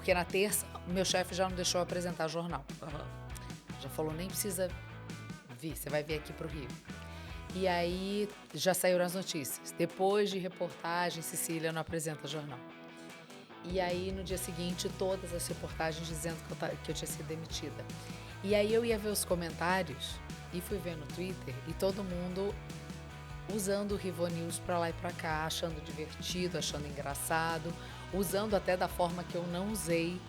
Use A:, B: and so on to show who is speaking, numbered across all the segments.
A: Porque na terça, meu chefe já não deixou eu apresentar jornal.
B: Aham.
A: Já falou, nem precisa vir, você vai vir aqui pro Rio. E aí, já saíram as notícias. Depois de reportagem, Cecília não apresenta jornal. E aí, no dia seguinte, todas as reportagens dizendo que eu tinha sido demitida. E aí, eu ia ver os comentários e fui ver no Twitter e todo mundo usando o Rivo News pra lá e pra cá, achando divertido, achando engraçado, usando até da forma que eu não usei,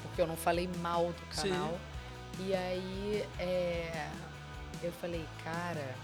A: porque eu não falei mal do canal. Sim. E aí, eu falei, cara,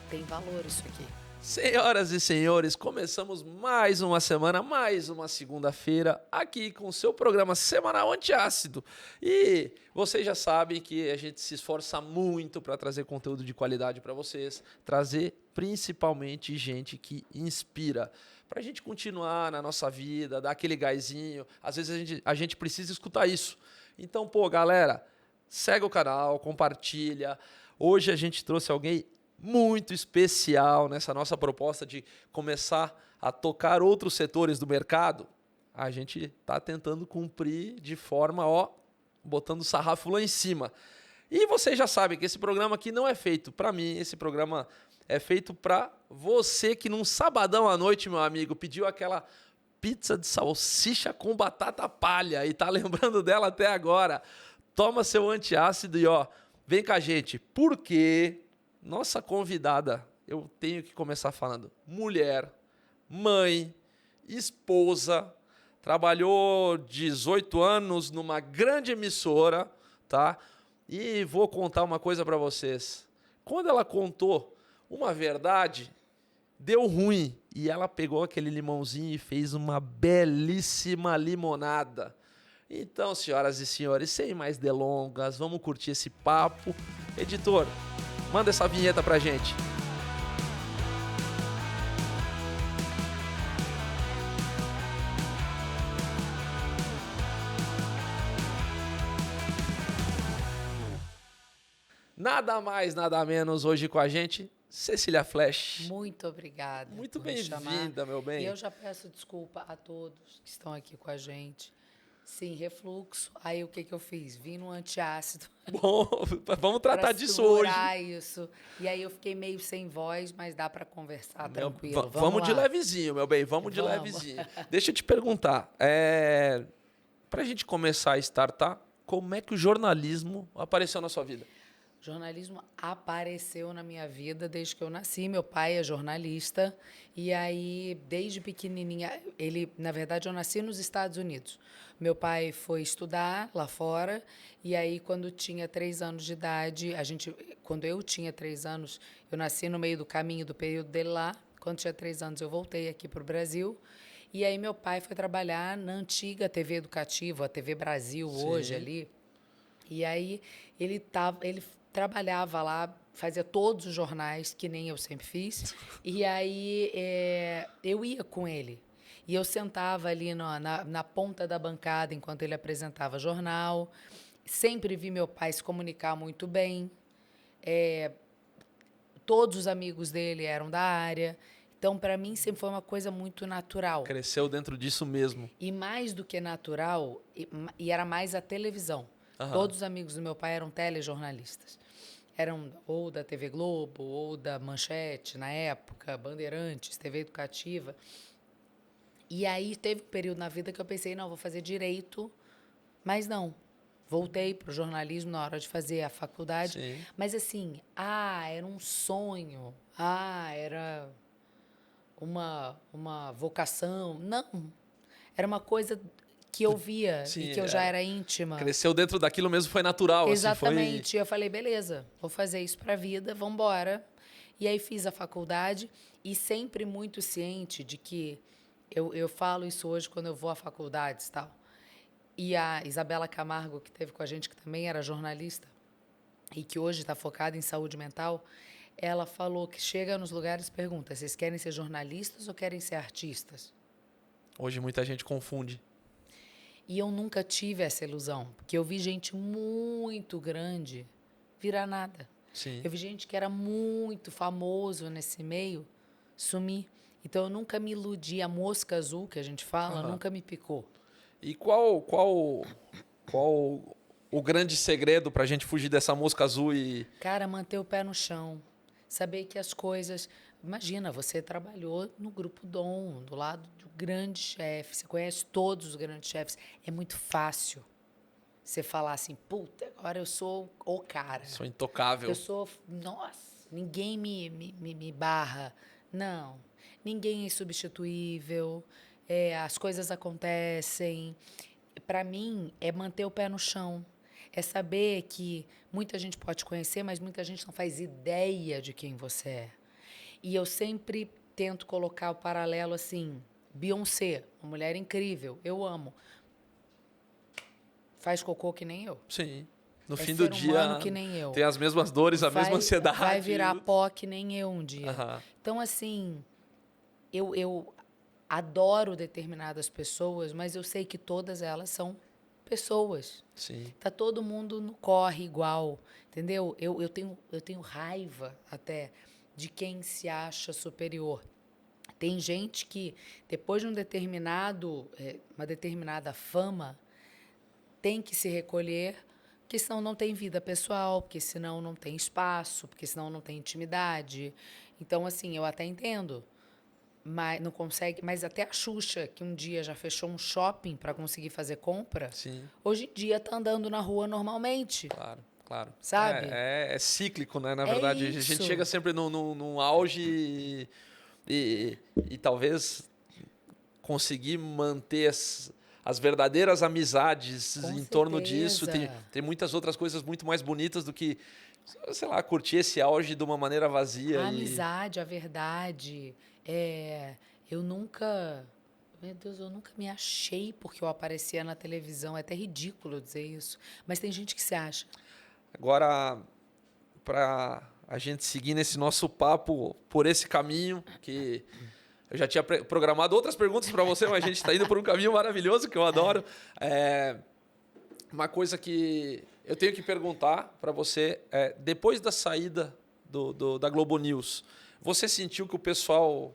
A: tem valor isso aqui.
B: Senhoras e senhores, começamos mais uma semana, mais uma segunda-feira, aqui com o seu programa semanal Antiácido. E vocês já sabem que a gente se esforça muito para trazer conteúdo de qualidade para vocês, trazer principalmente gente que inspira, para a gente continuar na nossa vida, dar aquele gásinho. Às vezes a gente precisa escutar isso. Então, pô, galera, segue o canal, compartilha. Hoje a gente trouxe alguém muito especial nessa nossa proposta de começar a tocar outros setores do mercado. A gente está tentando cumprir de forma, botando o sarrafo lá em cima. E vocês já sabem que esse programa aqui não é feito para mim, esse programa é feito para você que num sabadão à noite, meu amigo, pediu aquela pizza de salsicha com batata palha e tá lembrando dela até agora. Toma seu antiácido e vem com a gente, porque nossa convidada, eu tenho que começar falando, mulher, mãe, esposa, trabalhou 18 anos numa grande emissora, tá? E vou contar uma coisa para vocês. Quando ela contou uma verdade, deu ruim. E ela pegou aquele limãozinho e fez uma belíssima limonada. Então, senhoras e senhores, sem mais delongas, vamos curtir esse papo. Editor, manda essa vinheta pra gente. Nada mais, nada menos hoje com a gente, Cecília Flash.
A: Muito obrigada.
B: Muito bem-vinda, meu bem.
A: E eu já peço desculpa a todos que estão aqui com a gente. Sim, refluxo. Aí o que eu fiz? Vim no antiácido.
B: Bom, vamos tratar disso hoje.
A: Isso. E aí eu fiquei meio sem voz, mas dá para conversar tranquilo.
B: Vamos de levezinho, meu bem. Vamos de levezinho. Deixa eu te perguntar. Pra gente começar a startar, como é que o jornalismo apareceu na sua vida?
A: O jornalismo apareceu na minha vida desde que eu nasci. Meu pai é jornalista e aí, desde pequenininha, na verdade, eu nasci nos Estados Unidos. Meu pai foi estudar lá fora e aí, quando tinha 3 anos de idade, quando eu tinha 3 anos, eu nasci no meio do caminho do período dele lá. Quando tinha 3 anos, eu voltei aqui para o Brasil. E aí, meu pai foi trabalhar na antiga TV Educativa, a TV Brasil,
B: Sim.
A: Hoje ali. E aí, ele trabalhava lá, fazia todos os jornais, que nem eu sempre fiz. E aí eu ia com ele. E eu sentava ali na ponta da bancada enquanto ele apresentava jornal. Sempre vi meu pai se comunicar muito bem. Todos os amigos dele eram da área. Então, para mim, sempre foi uma coisa muito natural.
B: Cresceu dentro disso mesmo.
A: E mais do que natural, e era mais a televisão. Uhum. Todos os amigos do meu pai eram telejornalistas. Eram ou da TV Globo, ou da Manchete, na época, Bandeirantes, TV Educativa. E aí teve um período na vida que eu pensei, não, vou fazer direito, mas não. Voltei para o jornalismo na hora de fazer a faculdade.
B: Sim.
A: Mas assim, era um sonho, era uma vocação. Não, era uma coisa que eu via. Sim, e que eu já era íntima.
B: Cresceu dentro daquilo mesmo, foi natural.
A: Exatamente.
B: Assim, foi...
A: Eu falei, beleza, vou fazer isso para a vida, vamos embora. E aí fiz a faculdade e sempre muito ciente de que eu falo isso hoje quando eu vou à faculdade e tal. E a Isabela Camargo, que esteve com a gente, que também era jornalista e que hoje está focada em saúde mental, ela falou que chega nos lugares e pergunta, vocês querem ser jornalistas ou querem ser artistas?
B: Hoje muita gente confunde.
A: E eu nunca tive essa ilusão, porque eu vi gente muito grande virar nada.
B: Sim.
A: Eu vi gente que era muito famoso nesse meio sumir. Então, eu nunca me iludi. A mosca azul, que a gente fala, nunca me picou.
B: E qual o grande segredo para a gente fugir dessa mosca azul e...
A: Cara, manter o pé no chão. Saber que as coisas... Imagina, você trabalhou no Grupo Dom, do lado do grande chefe. Você conhece todos os grandes chefes. É muito fácil você falar assim, puta, agora eu sou o cara.
B: Sou intocável.
A: Eu sou... Nossa, ninguém me barra. Não. Ninguém é insubstituível. As coisas acontecem. Para mim, é manter o pé no chão. É saber que muita gente pode te conhecer, mas muita gente não faz ideia de quem você é. E eu sempre tento colocar o paralelo assim, Beyoncé, uma mulher incrível, eu amo. Faz cocô que nem eu.
B: Sim. No
A: É
B: fim
A: ser
B: do dia,
A: humano que nem eu.
B: tem as mesmas dores, a mesma ansiedade.
A: Vai virar pó que nem eu um dia.
B: Aham.
A: Então, assim, eu adoro determinadas pessoas, mas eu sei que todas elas são pessoas.
B: Sim.
A: Tá todo mundo no corre igual, entendeu? Eu tenho raiva até de quem se acha superior. Tem gente que, depois de uma determinada fama, tem que se recolher, porque senão não tem vida pessoal, porque senão não tem espaço, porque senão não tem intimidade. Então, assim, eu até entendo. Mas não consegue, mas até a Xuxa, que um dia já fechou um shopping para conseguir fazer compra,
B: Sim.
A: hoje em dia está andando na rua normalmente.
B: Claro.
A: Sabe?
B: É cíclico, né? Na verdade, a gente
A: isso.
B: chega sempre num auge e talvez conseguir manter as verdadeiras amizades
A: Com
B: em torno disso.
A: certeza.
B: Tem muitas outras coisas muito mais bonitas do que, sei lá, curtir esse auge de uma maneira vazia.
A: A amizade, a verdade. Eu nunca... Meu Deus, eu nunca me achei porque eu aparecia na televisão. É até ridículo dizer isso. Mas tem gente que se acha.
B: Agora, para a gente seguir nesse nosso papo por esse caminho, que eu já tinha programado outras perguntas para você, mas a gente está indo por um caminho maravilhoso que eu adoro. Uma coisa que eu tenho que perguntar para você é, depois da saída da Globo News, você sentiu que o pessoal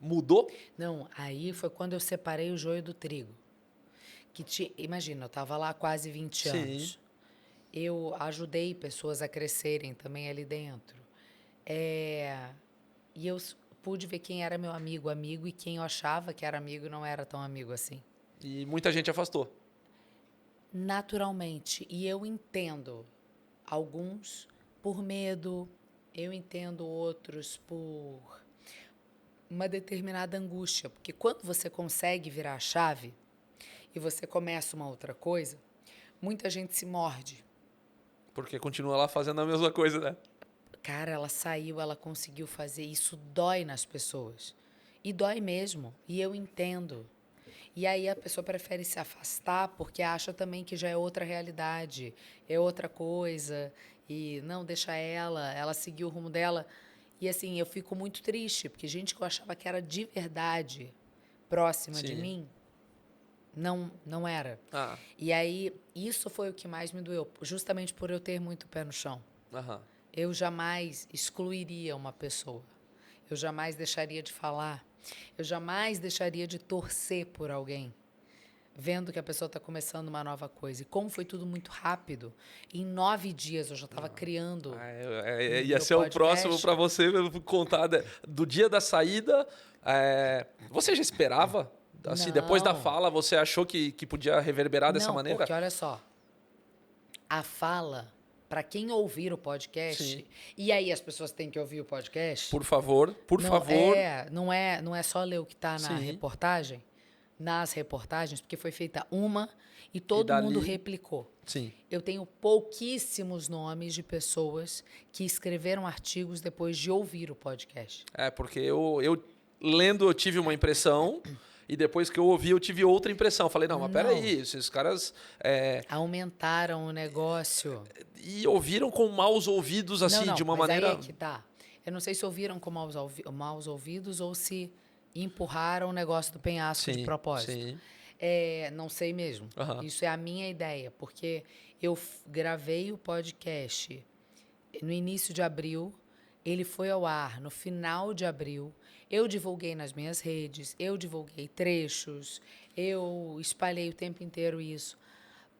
B: mudou?
A: Não, aí foi quando eu separei o joio do trigo. Imagina, eu estava lá há quase 20 anos. Eu ajudei pessoas a crescerem também ali dentro. E eu pude ver quem era meu amigo, e quem eu achava que era amigo não era tão amigo assim.
B: E muita gente afastou.
A: Naturalmente. E eu entendo alguns por medo, eu entendo outros por uma determinada angústia. Porque quando você consegue virar a chave e você começa uma outra coisa, muita gente se morde.
B: Porque continua lá fazendo a mesma coisa, né?
A: Cara, ela saiu, ela conseguiu fazer. Isso dói nas pessoas. E dói mesmo. E eu entendo. E aí a pessoa prefere se afastar porque acha também que já é outra realidade, é outra coisa. E não, deixa ela seguiu o rumo dela. E assim, eu fico muito triste, porque gente que eu achava que era de verdade próxima de mim, não era. E aí, isso foi o que mais me doeu, justamente por eu ter muito pé no chão. Eu jamais excluiria uma pessoa. Eu jamais deixaria de falar. Eu jamais deixaria de torcer por alguém, vendo que a pessoa está começando uma nova coisa. E como foi tudo muito rápido, em 9 dias eu já estava criando.
B: Ia ser o próximo para você contar do dia da saída. Você já esperava? Assim, depois da fala, você achou que podia reverberar dessa maneira?
A: Porque olha só, a fala, para quem ouvir o podcast,
B: Sim.
A: E aí as pessoas têm que ouvir o podcast.
B: Por favor.
A: Não é só ler o que está na reportagem, nas reportagens, porque foi feita uma e todo mundo replicou.
B: Sim.
A: Eu tenho pouquíssimos nomes de pessoas que escreveram artigos depois de ouvir o podcast.
B: Porque eu lendo eu tive uma impressão e depois que eu ouvi eu tive outra impressão. Falei, não, mas peraí, esses caras...
A: aumentaram o negócio.
B: E ouviram com maus ouvidos, assim, de uma maneira...
A: Aí é que tá. Eu não sei se ouviram com maus ouvidos ou se empurraram o negócio do penhasco de propósito.
B: Sim.
A: Não sei mesmo. Isso é a minha ideia, porque eu gravei o podcast no início de abril, Ele foi ao ar no final de abril. Eu divulguei nas minhas redes, eu divulguei trechos, eu espalhei o tempo inteiro isso.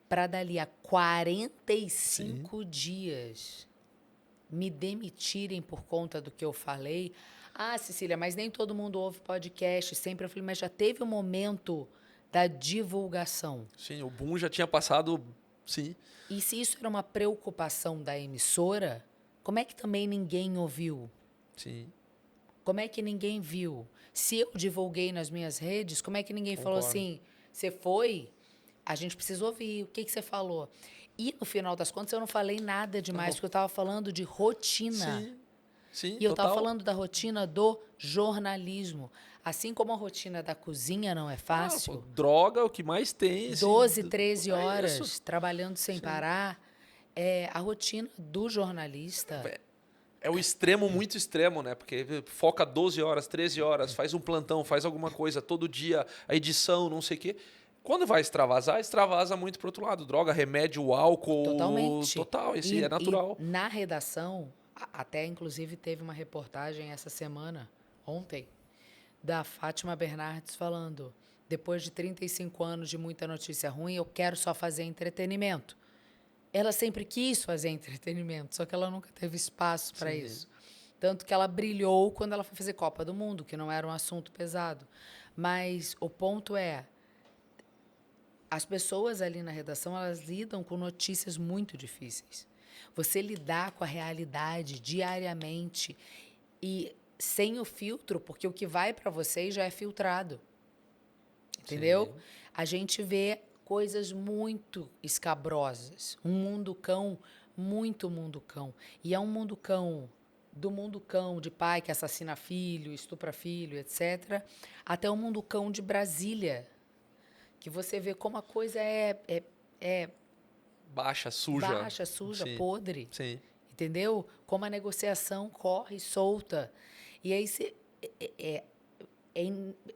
A: Para dali a 45 dias me demitirem por conta do que eu falei. Ah, Cecília, mas nem todo mundo ouve podcast. Sempre eu falei, mas já teve um momento da divulgação.
B: Sim, o boom já tinha passado, sim.
A: E se isso era uma preocupação da emissora, como é que também ninguém ouviu?
B: Sim.
A: Como é que ninguém viu? Se eu divulguei nas minhas redes, como é que ninguém falou assim, você foi, a gente precisa ouvir, o que você falou? E, no final das contas, eu não falei nada demais, porque eu estava falando de rotina.
B: Sim, sim,
A: E eu estava falando da rotina do jornalismo. Assim como a rotina da cozinha não é fácil.
B: Droga, o que mais tem.
A: 12, 13 horas trabalhando sem parar. É a rotina do jornalista.
B: É o extremo, muito extremo, né? Porque foca 12 horas, 13 horas, faz um plantão, faz alguma coisa todo dia, a edição, não sei o quê. Quando vai extravasar, extravasa muito pro outro lado. Droga, remédio, álcool.
A: Totalmente.
B: Total, esse é natural.
A: E na redação, até inclusive teve uma reportagem essa semana, ontem, da Fátima Bernardes falando: depois de 35 anos de muita notícia ruim, eu quero só fazer entretenimento. Ela sempre quis fazer entretenimento, só que ela nunca teve espaço para isso. Tanto que ela brilhou quando ela foi fazer Copa do Mundo, que não era um assunto pesado. Mas o ponto é, as pessoas ali na redação, elas lidam com notícias muito difíceis. Você lidar com a realidade diariamente e sem o filtro, porque o que vai para vocês já é filtrado. Entendeu? Sim. A gente vê coisas muito escabrosas. Um mundo cão, muito mundo cão. E é um mundo cão, do mundo cão de pai que assassina filho, estupra filho, etc., até o mundo cão de Brasília, que você vê como a coisa é
B: baixa, suja.
A: Baixa, suja,
B: Sim.
A: podre.
B: Sim.
A: Entendeu? Como a negociação corre solta. E aí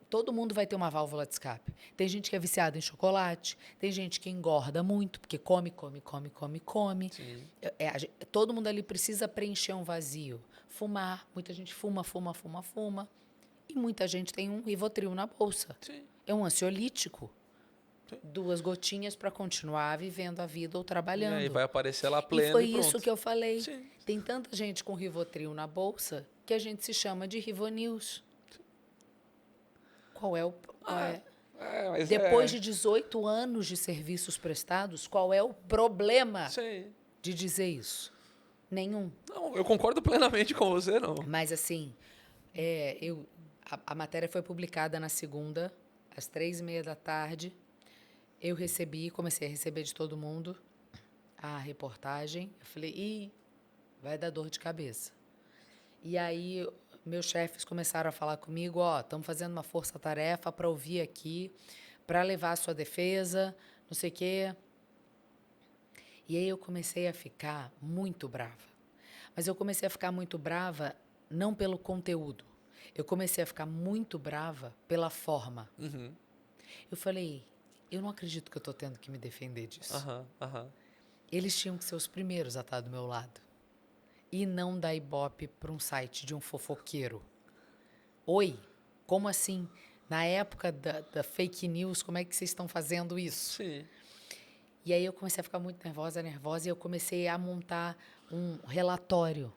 A: todo mundo vai ter uma válvula de escape. Tem gente que é viciada em chocolate, tem gente que engorda muito, porque come. Todo mundo ali precisa preencher um vazio. Fumar, muita gente fuma. E muita gente tem um Rivotril na bolsa.
B: Sim.
A: É um ansiolítico. 2 gotinhas para continuar vivendo a vida ou trabalhando.
B: E aí vai aparecer lá pleno e
A: foi
B: pronto.
A: isso que eu falei.
B: Sim.
A: Tem tanta gente com Rivotril na bolsa que a gente se chama de Rivonews. Qual é? Depois de 18 anos de serviços prestados, qual é o problema de dizer isso? Nenhum.
B: Não, eu concordo plenamente com você, não.
A: Mas, assim, a matéria foi publicada na segunda, às 3h30 da tarde. Eu comecei a receber de todo mundo a reportagem. Eu falei, vai dar dor de cabeça. E aí, meus chefes começaram a falar comigo, estamos fazendo uma força-tarefa para ouvir aqui, para levar a sua defesa, não sei o quê. E aí eu comecei a ficar muito brava. Mas eu comecei a ficar muito brava não pelo conteúdo. Eu comecei a ficar muito brava pela forma.
B: Uhum.
A: Eu falei, eu não acredito que eu estou tendo que me defender disso.
B: Uhum.
A: Eles tinham que ser os primeiros a estar do meu lado. E não dar ibope para um site de um fofoqueiro. Oi, como assim? Na época da fake news, como é que vocês estão fazendo isso?
B: Sim.
A: E aí eu comecei a ficar muito nervosa, e eu comecei a montar um relatório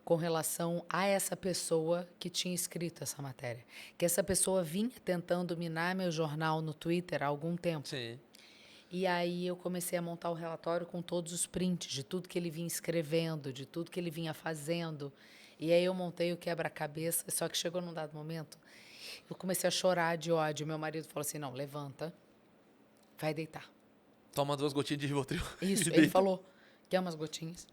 A: com relação a essa pessoa que tinha escrito essa matéria. Que essa pessoa vinha tentando minar meu jornal no Twitter há algum tempo.
B: Sim.
A: E aí eu comecei a montar o relatório com todos os prints de tudo que ele vinha escrevendo, de tudo que ele vinha fazendo. E aí eu montei o quebra-cabeça, só que chegou num dado momento, eu comecei a chorar de ódio. Meu marido falou assim, não, levanta, vai deitar.
B: Toma 2 gotinhas de Rivotril.
A: Isso, ele falou, quer umas gotinhas?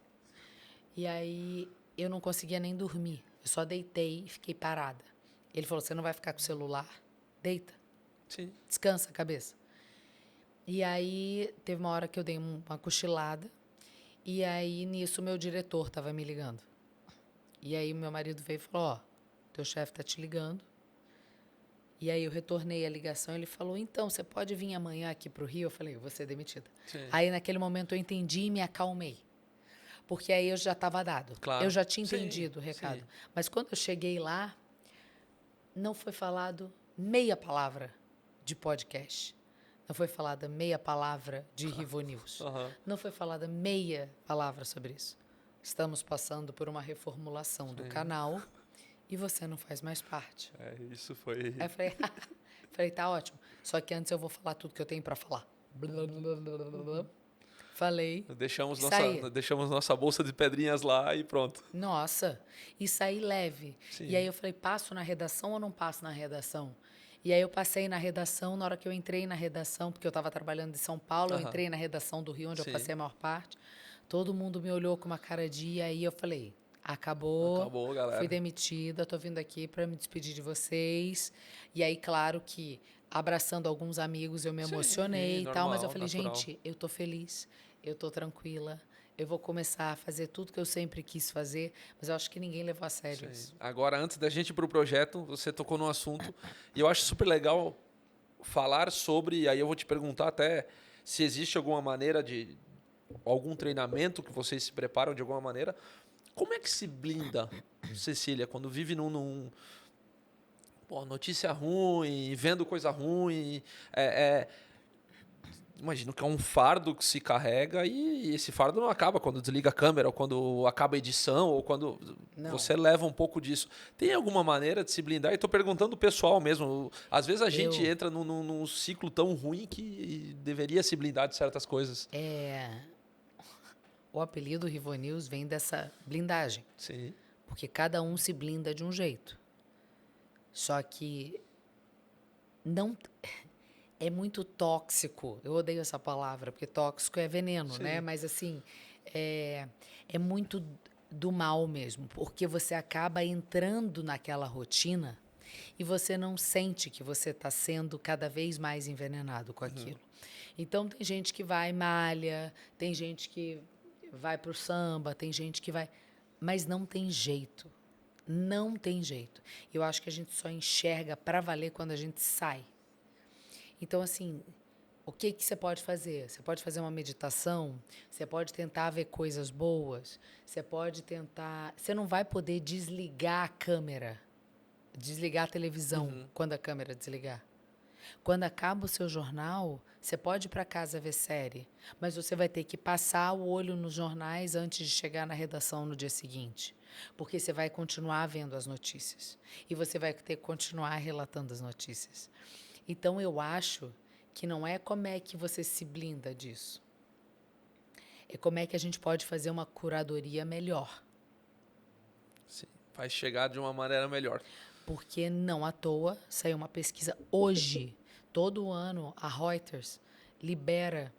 A: E aí eu não conseguia nem dormir. Eu só deitei e fiquei parada. Ele falou, você não vai ficar com o celular? Deita.
B: Sim.
A: Descansa a cabeça. E aí, teve uma hora que eu dei uma cochilada, e aí, nisso, meu diretor estava me ligando. E aí, meu marido veio e falou, teu chefe está te ligando. E aí, eu retornei a ligação, ele falou, então, você pode vir amanhã aqui para o Rio? Eu falei, eu vou ser demitida.
B: Sim.
A: Aí, naquele momento, eu entendi e me acalmei. Porque aí eu já estava dado.
B: Claro.
A: Eu já tinha
B: Sim,
A: entendido o recado.
B: sim.
A: Mas quando eu cheguei lá, não foi falado meia palavra de podcast. Não foi falada meia palavra de Rivo News.
B: Aham.
A: Não foi falada meia palavra sobre isso. Estamos passando por uma reformulação do canal e você não faz mais parte.
B: Isso foi...
A: Aí eu falei, tá ótimo. Só que antes eu vou falar tudo que eu tenho para falar. Blá, blá, blá, blá, blá. Falei.
B: Deixamos nossa bolsa de pedrinhas lá e pronto.
A: Nossa, e saí leve.
B: Sim.
A: E aí eu falei, passo na redação ou não passo na redação? E aí eu passei na redação, na hora que eu entrei na redação, porque eu estava trabalhando em São Paulo, eu entrei na redação do Rio, onde eu passei a maior parte. Todo mundo me olhou com uma cara de... E aí eu falei, acabou,
B: galera.
A: Fui demitida, tô vindo aqui para me despedir de vocês. E aí, claro que, abraçando alguns amigos, eu me emocionei e tal, mas eu falei,
B: natural.
A: gente, eu tô feliz, eu tô tranquila, eu vou começar a fazer tudo que eu sempre quis fazer, mas eu acho que ninguém levou a sério isso.
B: Agora, antes da gente ir pro projeto, você tocou num assunto e eu acho super legal falar sobre, e aí eu vou te perguntar até se existe alguma maneira de... algum treinamento que vocês se preparam de alguma maneira. Como é que se blinda, Cecília, quando vive notícia ruim, vendo coisa ruim? Imagino que é um fardo que se carrega e esse fardo não acaba quando desliga a câmera, ou quando acaba a edição, ou quando você leva um pouco disso. Tem alguma maneira de se blindar? E estou perguntando o pessoal mesmo. Às vezes a gente entra num ciclo tão ruim que deveria se blindar de certas coisas.
A: O apelido Rivo News vem dessa blindagem.
B: Sim.
A: Porque cada um se blinda de um jeito. Só que não é muito tóxico. Eu odeio essa palavra, porque tóxico é veneno, né? Mas assim, é muito do mal mesmo, porque você acaba entrando naquela rotina e você não sente que você está sendo cada vez mais envenenado com aquilo. Então tem gente que vai e malha, tem gente que vai pro samba, tem gente que vai... Mas não tem jeito. Não tem jeito. Eu acho que a gente só enxerga para valer quando a gente sai. Então, assim, o que você pode fazer? Você pode fazer uma meditação, você pode tentar ver coisas boas, você pode tentar... Você não vai poder desligar a câmera, desligar a televisão quando a câmera desligar. Quando acaba o seu jornal, você pode ir para casa ver série, mas você vai ter que passar o olho nos jornais antes de chegar na redação no dia seguinte, porque você vai continuar vendo as notícias e você vai ter que continuar relatando as notícias. Então, eu acho que não é como é que você se blinda disso, é como é que a gente pode fazer uma curadoria melhor.
B: Sim, vai chegar de uma maneira melhor.
A: Porque não à toa saiu uma pesquisa hoje. Todo ano a Reuters libera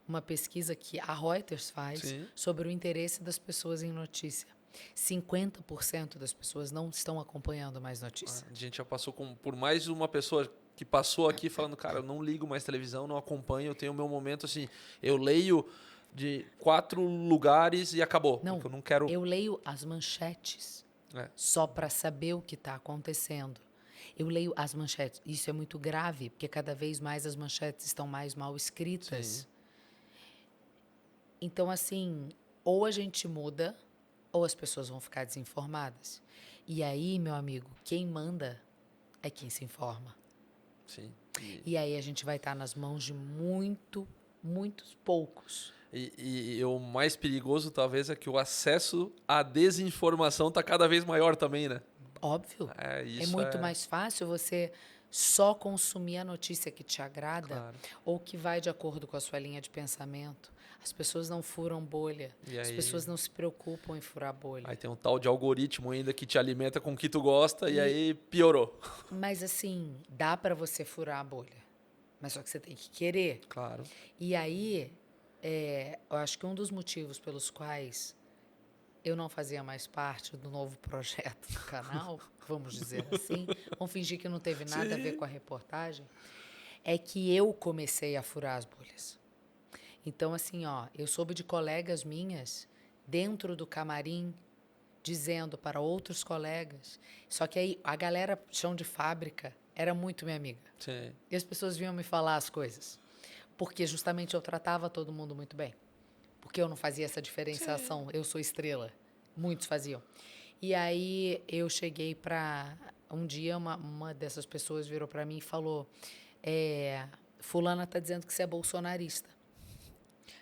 A: uma pesquisa que a Reuters faz sobre o interesse das pessoas em notícia. 50% das pessoas não estão acompanhando mais notícia.
B: A gente já passou por mais uma pessoa que passou aqui falando, cara, eu não ligo mais televisão, não acompanho, eu tenho o meu momento assim, eu leio de 4 lugares e acabou.
A: Não,
B: eu não quero...
A: eu leio as manchetes só para saber o que está acontecendo. Eu leio as manchetes. Isso é muito grave, porque cada vez mais as manchetes estão mais mal escritas.
B: Sim.
A: Então, assim, ou a gente muda, ou as pessoas vão ficar desinformadas. E aí, meu amigo, quem manda é quem se informa.
B: Sim.
A: E aí a gente vai estar nas mãos de muitos poucos.
B: E o mais perigoso, talvez, é que o acesso à desinformação está cada vez maior também, né?
A: Óbvio. É muito mais fácil você só consumir a notícia que te agrada ou que vai de acordo com a sua linha de pensamento. As pessoas não furam bolha. As pessoas não se preocupam em furar bolha.
B: Aí tem um tal de algoritmo ainda que te alimenta com o que tu gosta e aí piorou.
A: Mas assim, dá para você furar a bolha. Mas só que você tem que querer.
B: Claro.
A: E aí, eu acho que um dos motivos pelos quais eu não fazia mais parte do novo projeto do canal, vamos dizer assim, vamos fingir que não teve nada a ver com a reportagem, é que eu comecei a furar as bolhas. Então, assim, eu soube de colegas minhas dentro do camarim dizendo para outros colegas, só que aí a galera chão de fábrica era muito minha amiga.
B: Sim.
A: E as pessoas vinham me falar as coisas, porque justamente eu tratava todo mundo muito bem. porque eu não fazia essa diferenciação, eu sou estrela. Muitos faziam. E aí eu cheguei para... Um dia uma dessas pessoas virou para mim e falou, fulana está dizendo que você é bolsonarista.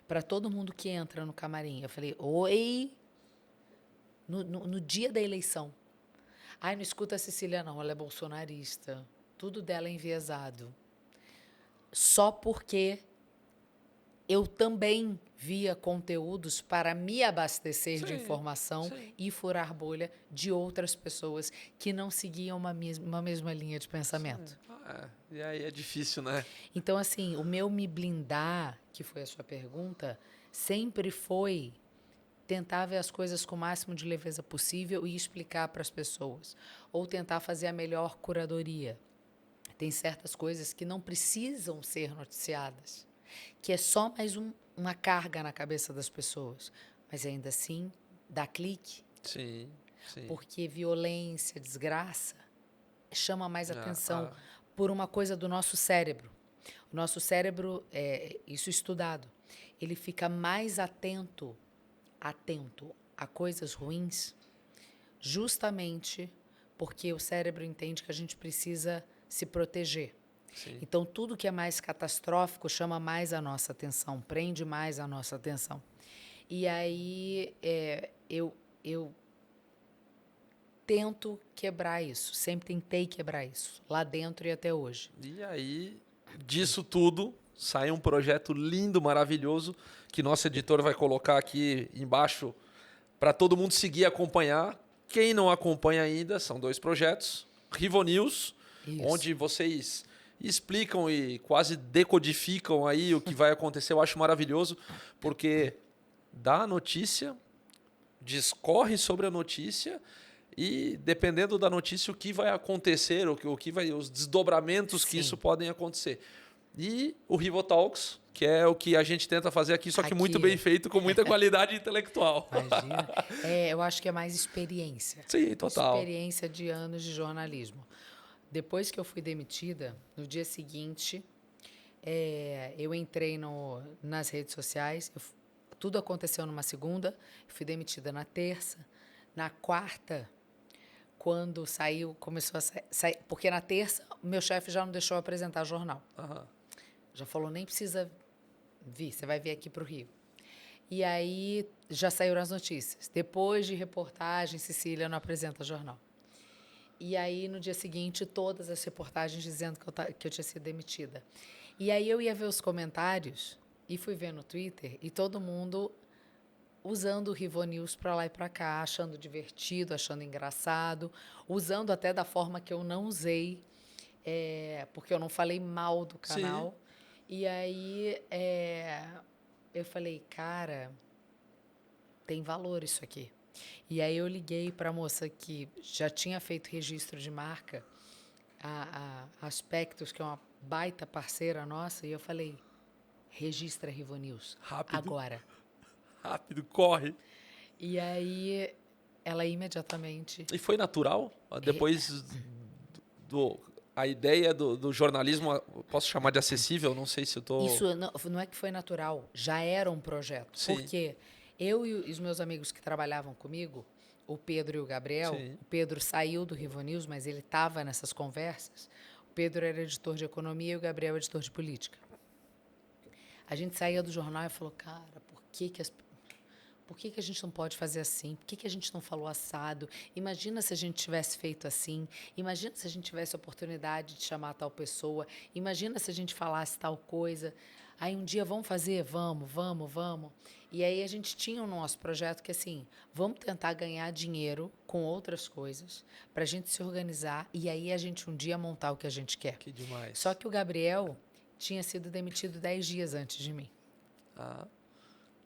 A: Para todo mundo que entra no camarim. Eu falei, oi? No dia da eleição. Ai, não escuta a Cecília, não, ela é bolsonarista. Tudo dela é enviesado. Só porque eu também via conteúdos para me abastecer de informação e furar bolha de outras pessoas que não seguiam uma mesma linha de pensamento.
B: E aí é difícil, né?
A: Então, assim, o meu me blindar, que foi a sua pergunta, sempre foi tentar ver as coisas com o máximo de leveza possível e explicar para as pessoas. Ou tentar fazer a melhor curadoria. Tem certas coisas que não precisam ser noticiadas, que é só mais uma carga na cabeça das pessoas. Mas ainda assim, dá clique.
B: Sim.
A: Porque violência, desgraça, chama mais atenção por uma coisa do nosso cérebro. O nosso cérebro, isso estudado, ele fica mais atento a coisas ruins, justamente porque o cérebro entende que a gente precisa se proteger.
B: Sim.
A: Então, tudo que é mais catastrófico chama mais a nossa atenção, prende mais a nossa atenção. E aí, eu tento quebrar isso, sempre tentei quebrar isso, lá dentro e até hoje.
B: E aí, disso tudo, sai um projeto lindo, maravilhoso, que nosso editor vai colocar aqui embaixo para todo mundo seguir e acompanhar. Quem não acompanha ainda, são 2 projetos. Rivo News, onde vocês explicam e quase decodificam aí o que vai acontecer. Eu acho maravilhoso, porque dá a notícia, discorre sobre a notícia e, dependendo da notícia, o que vai acontecer, os desdobramentos que isso podem acontecer. E o Rivo Talks, que é o que a gente tenta fazer aqui, só que muito bem feito, com muita qualidade intelectual.
A: Imagina. Eu acho que é mais experiência.
B: Sim, total.
A: Experiência de anos de jornalismo. Depois que eu fui demitida, no dia seguinte, eu entrei nas redes sociais. Tudo aconteceu numa segunda, fui demitida na terça. Na quarta, quando começou a sair... Porque na terça, meu chefe já não deixou eu apresentar jornal. Já falou, nem precisa vir, você vai vir aqui para o Rio. E aí, já saíram as notícias. Depois de reportagem, Cecília não apresenta jornal. E aí, no dia seguinte, todas as reportagens dizendo que eu tinha sido demitida. E aí, eu ia ver os comentários e fui ver no Twitter e todo mundo usando o Rivo News para lá e para cá, achando divertido, achando engraçado, usando até da forma que eu não usei, porque eu não falei mal do canal. Sim. E aí, eu falei, cara, tem valor isso aqui. E aí eu liguei para a moça que já tinha feito registro de marca, a Aspectos, que é uma baita parceira nossa, e eu falei, registra Rivo News. Rápido. Agora.
B: Rápido, corre.
A: E aí, ela imediatamente...
B: E foi natural? Depois a ideia do jornalismo, posso chamar de acessível? Não sei se eu estou...
A: Isso não é que foi natural, já era um projeto. Sim. Porque eu e os meus amigos que trabalhavam comigo, o Pedro e o Gabriel, sim, o Pedro saiu do Rivo News, mas ele estava nessas conversas. O Pedro era editor de economia e o Gabriel editor de política. A gente saía do jornal e falou, cara, por que a gente não pode fazer assim? Por que a gente não falou assado? Imagina se a gente tivesse feito assim. Imagina se a gente tivesse a oportunidade de chamar tal pessoa. Imagina se a gente falasse tal coisa. Aí um dia, vamos fazer? Vamos. E aí a gente tinha o nosso projeto que, assim, vamos tentar ganhar dinheiro com outras coisas para a gente se organizar e aí a gente um dia montar o que a gente quer.
B: Que demais.
A: Só que o Gabriel tinha sido demitido 10 dias antes de mim.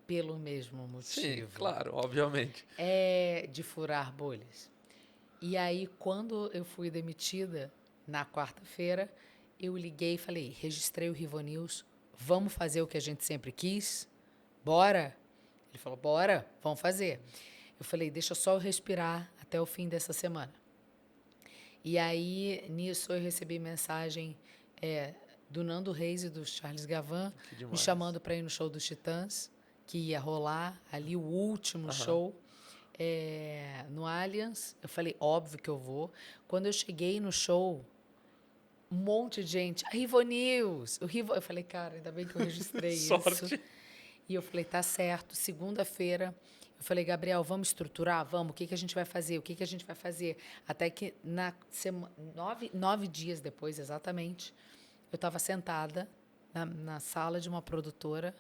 A: Pelo mesmo motivo.
B: Sim, claro, obviamente.
A: De furar bolhas. E aí, quando eu fui demitida, na quarta-feira, eu liguei e falei, registrei o Rivo News, vamos fazer o que a gente sempre quis? Bora? Ele falou, bora, vamos fazer. Eu falei, deixa só eu respirar até o fim dessa semana. E aí, nisso, eu recebi mensagem do Nando Reis e do Charles Gavan, me chamando para ir no show dos Titãs. que ia rolar ali o último show no Allianz. Eu falei, óbvio que eu vou. Quando eu cheguei no show, um monte de gente, a Rivo News, eu falei, cara, ainda bem que eu registrei isso.
B: Sorte.
A: E eu falei, tá certo, segunda-feira, eu falei, Gabriel, vamos estruturar? Vamos, o que a gente vai fazer? O que a gente vai fazer? Até que 9 dias depois, exatamente, eu estava sentada na sala de uma produtora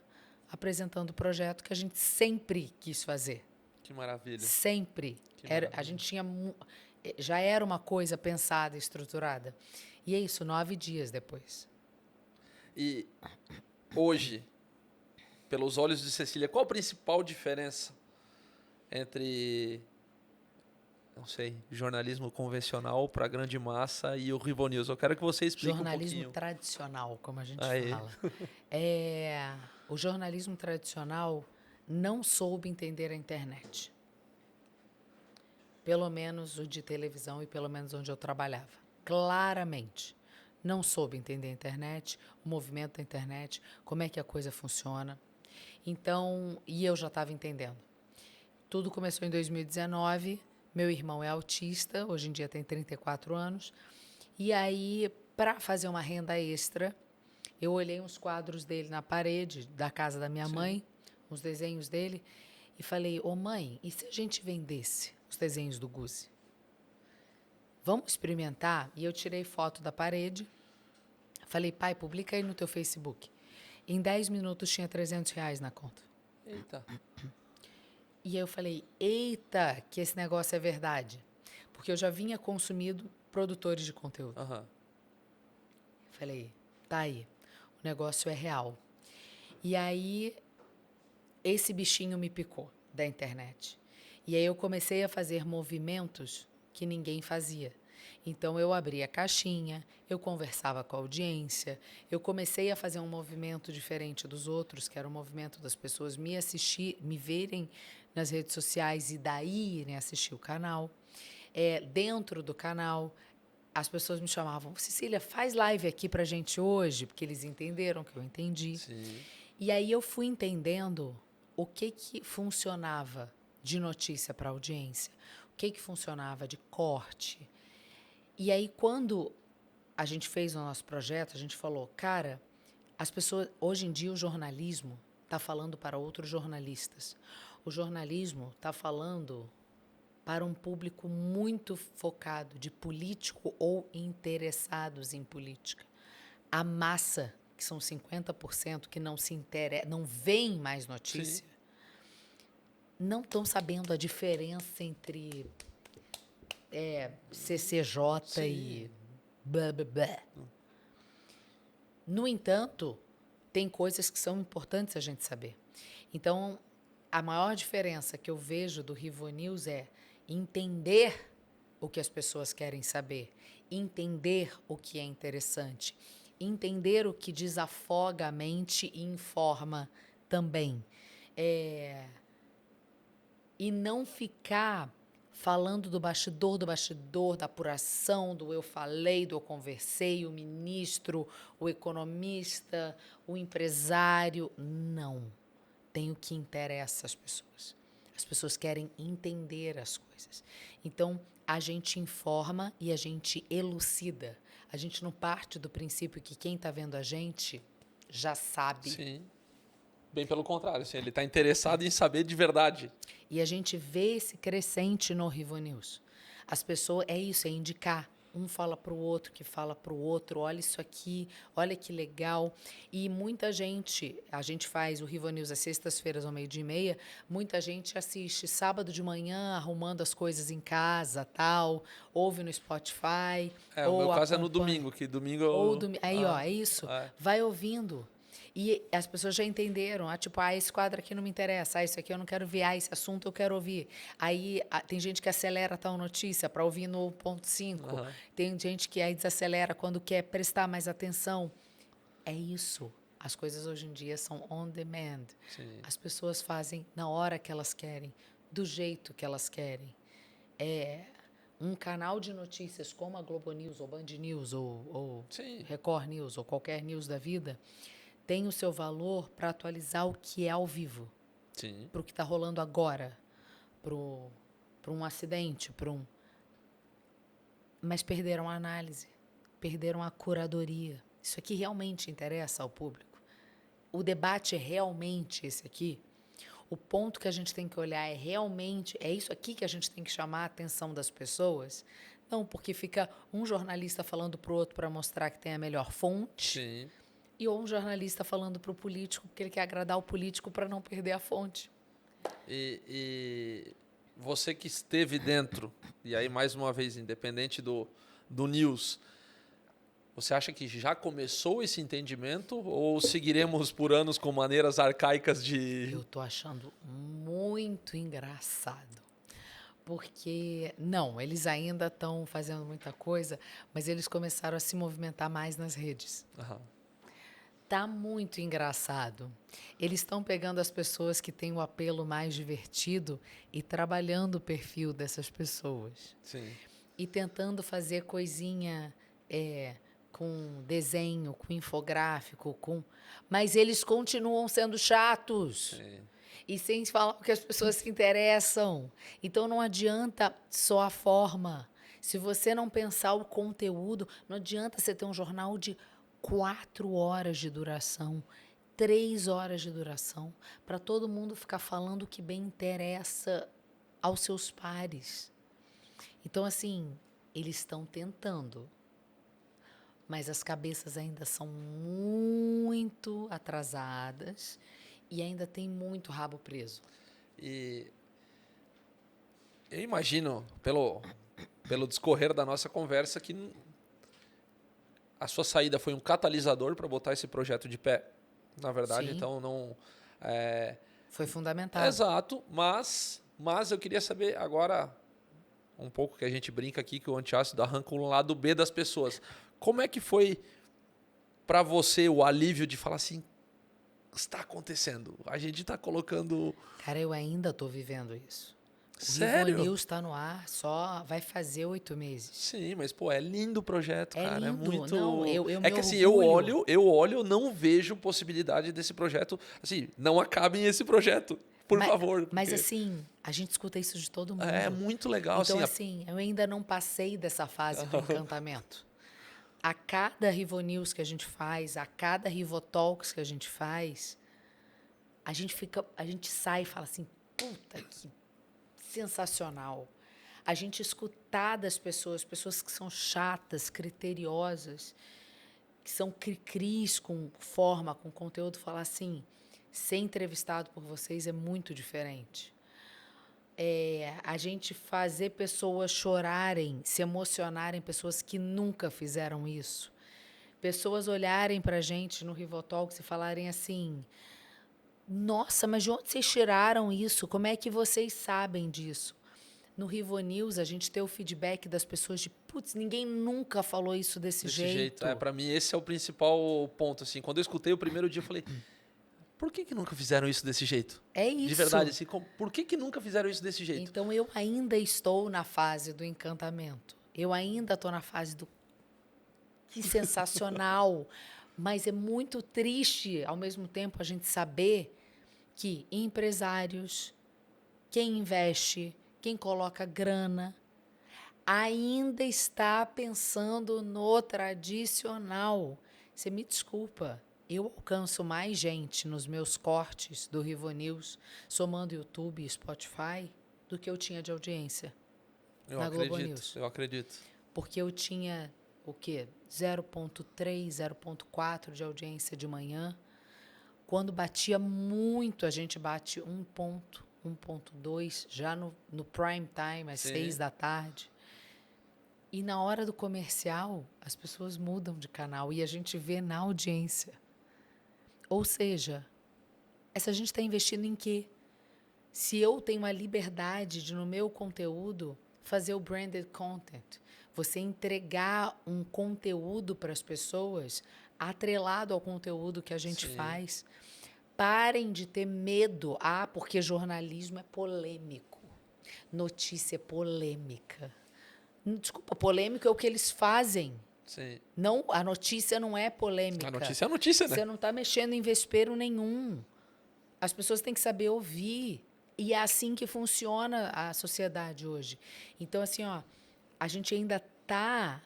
A: apresentando o projeto que a gente sempre quis fazer.
B: Que maravilha.
A: Sempre.
B: Que maravilha.
A: A gente já era uma coisa pensada e estruturada. E é isso, 9 dias depois.
B: E hoje, pelos olhos de Cecília, qual a principal diferença entre, não sei, jornalismo convencional para a grande massa e o Rivo News? Eu quero que você explique um pouquinho.
A: Jornalismo tradicional, como a gente
B: Aí.
A: fala. O jornalismo tradicional não soube entender a internet. Pelo menos o de televisão e pelo menos onde eu trabalhava. Claramente. Não soube entender a internet, o movimento da internet, como é que a coisa funciona. Então, e eu já estava entendendo. Tudo começou em 2019, meu irmão é autista, hoje em dia tem 34 anos, e aí, para fazer uma renda extra, eu olhei uns quadros dele na parede da casa da minha mãe, uns desenhos dele, e falei, ô mãe, e se a gente vendesse os desenhos do Guzzi? Vamos experimentar? E eu tirei foto da parede, falei, pai, publica aí no teu Facebook. Em 10 minutos tinha R$300 na conta.
B: Eita.
A: E aí eu falei, eita, que esse negócio é verdade. Porque eu já vinha consumindo produtores de conteúdo.
B: Uhum.
A: Falei, tá aí, o negócio é real. E aí, esse bichinho me picou da internet. E aí eu comecei a fazer movimentos que ninguém fazia. Então, eu abria a caixinha, eu conversava com a audiência, eu comecei a fazer um movimento diferente dos outros, que era o movimento das pessoas me assistir, me verem nas redes sociais e daí irem assistir o canal. Dentro do canal, as pessoas me chamavam, Cecília, faz live aqui pra gente hoje, porque eles entenderam que eu entendi.
B: Sim.
A: E aí eu fui entendendo o que funcionava de notícia para a audiência, o que funcionava de corte. E aí, quando a gente fez o nosso projeto, a gente falou, cara, as pessoas, hoje em dia o jornalismo está falando para outros jornalistas. O jornalismo está falando para um público muito focado de político ou interessados em política. A massa, que são 50% que não se interessa, não veem mais notícia, não estão sabendo a diferença entre CCJ e blá, blá, blá. No entanto, tem coisas que são importantes a gente saber. Então, a maior diferença que eu vejo do Rivo News é entender o que as pessoas querem saber, entender o que é interessante, entender o que desafoga a mente e informa também. E não ficar falando do bastidor, da apuração, do eu falei, do eu conversei, o ministro, o economista, o empresário. Não. Tem o que interessa às pessoas. As pessoas querem entender as coisas. Então, a gente informa e a gente elucida. A gente não parte do princípio que quem está vendo a gente já sabe.
B: Sim. Bem pelo contrário, assim, ele está interessado em saber de verdade.
A: E a gente vê esse crescente no Rivo News. As pessoas, é isso, é indicar. Um fala para o outro, que fala para o outro, olha isso aqui, olha que legal. E muita gente, a gente faz o Rivo News às sextas-feiras ao 12:30, muita gente assiste sábado de manhã, arrumando as coisas em casa, tal, ouve no Spotify.
B: O meu caso é no domingo, que domingo eu...
A: Aí, é isso. Vai ouvindo. E as pessoas já entenderam, tipo, esse quadro aqui não me interessa, isso aqui eu não quero ver, esse assunto eu quero ouvir. Aí tem gente que acelera tal notícia para ouvir no ponto 5. Tem gente que aí desacelera quando quer prestar mais atenção. É isso. As coisas hoje em dia são on demand.
B: Sim.
A: As pessoas fazem na hora que elas querem, do jeito que elas querem. Um canal de notícias como a Globo News, ou Band News, ou Record News, ou qualquer news da vida, tem o seu valor para atualizar o que é ao vivo.
B: Sim.
A: para o que está rolando agora, para um acidente, mas perderam a análise, perderam a curadoria. Isso aqui realmente interessa ao público? O debate é realmente esse aqui? O ponto que a gente tem que olhar é realmente, é isso aqui que a gente tem que chamar a atenção das pessoas? Não, porque fica um jornalista falando para o outro para mostrar que tem a melhor fonte,
B: Sim.
A: e ou um jornalista falando para o político porque ele quer agradar o político para não perder a fonte.
B: E você que esteve dentro, e aí mais uma vez, independente do news, você acha que já começou esse entendimento ou seguiremos por anos com maneiras arcaicas de...
A: Eu tô achando muito engraçado. Porque, não, eles ainda estão fazendo muita coisa, mas eles começaram a se movimentar mais nas redes.
B: Aham.
A: Tá muito engraçado. Eles estão pegando as pessoas que têm o apelo mais divertido e trabalhando o perfil dessas pessoas.
B: Sim.
A: E tentando fazer coisinha com desenho, com infográfico, mas eles continuam sendo chatos.
B: Sim.
A: E sem falar que as pessoas se interessam. Então não adianta só a forma. Se você não pensar o conteúdo, não adianta você ter um jornal de 4 horas de duração, 3 horas de duração, para todo mundo ficar falando o que bem interessa aos seus pares. Então, assim, eles estão tentando, mas as cabeças ainda são muito atrasadas e ainda tem muito rabo preso.
B: E eu imagino, pelo discorrer da nossa conversa, que a sua saída foi um catalisador para botar esse projeto de pé, na verdade.
A: Sim.
B: Então, não...
A: Foi fundamental.
B: Exato, mas eu queria saber agora, um pouco que a gente brinca aqui, que o antiácido arranca um lado B das pessoas. Como é que foi para você o alívio de falar assim, está acontecendo, a gente está colocando...
A: Cara, eu ainda estou vivendo isso.
B: Sério?
A: O Rivo News está no ar, só vai fazer 8 meses.
B: Sim, mas pô, é lindo o projeto, cara.
A: Lindo.
B: É muito...
A: Não, eu
B: é
A: me
B: que assim,
A: orgulho.
B: eu olho, não vejo possibilidade desse projeto. Assim, não acabem esse projeto, por favor.
A: Mas
B: porque
A: assim, a gente escuta isso de todo mundo.
B: é muito legal.
A: Então,
B: assim,
A: eu ainda não passei dessa fase do encantamento. A cada Rivo News que a gente faz, a cada Rivo Talks que a gente faz, a gente sai e fala assim, puta que sensacional. A gente escutar das pessoas que são chatas, criteriosas, que são cri-cris com forma, com conteúdo, falar assim, ser entrevistado por vocês é muito diferente. A gente fazer pessoas chorarem, se emocionarem, pessoas que nunca fizeram isso. Pessoas olharem para a gente no Rivotalks e falarem assim, nossa, mas de onde vocês tiraram isso? Como é que vocês sabem disso? No Rivo News, a gente tem o feedback das pessoas de, putz, ninguém nunca falou isso desse jeito.
B: Para mim, esse é o principal ponto. Assim, quando eu escutei o primeiro dia, eu falei, por que nunca fizeram isso desse jeito?
A: É isso.
B: De verdade, assim, por que nunca fizeram isso desse jeito?
A: Então, eu ainda estou na fase do encantamento. Eu ainda estou na fase do... Que sensacional! Mas é muito triste, ao mesmo tempo, a gente saber que empresários, quem investe, quem coloca grana, ainda está pensando no tradicional. Você me desculpa, eu alcanço mais gente nos meus cortes do Rivo News, somando YouTube e Spotify, do que eu tinha de audiência na Globo News.
B: Eu acredito.
A: Porque eu tinha, o quê? 0,3, 0,4 de audiência de manhã. Quando batia muito, a gente bate 1 ponto, 1,2, já no prime time, às 6 da tarde. E na hora do comercial, as pessoas mudam de canal e a gente vê na audiência. Ou seja, essa gente está investindo em quê? Se eu tenho a liberdade de, no meu conteúdo, fazer o branded content, você entregar um conteúdo para as pessoas atrelado ao conteúdo que a gente faz. Parem de ter medo. Porque jornalismo é polêmico. Notícia é polêmica. Desculpa, polêmico é o que eles fazem.
B: Sim.
A: Não, a notícia não é polêmica.
B: A notícia é a notícia, né?
A: Você não está mexendo em vespeiro nenhum. As pessoas têm que saber ouvir. E é assim que funciona a sociedade hoje. Então, assim, ó, a gente ainda está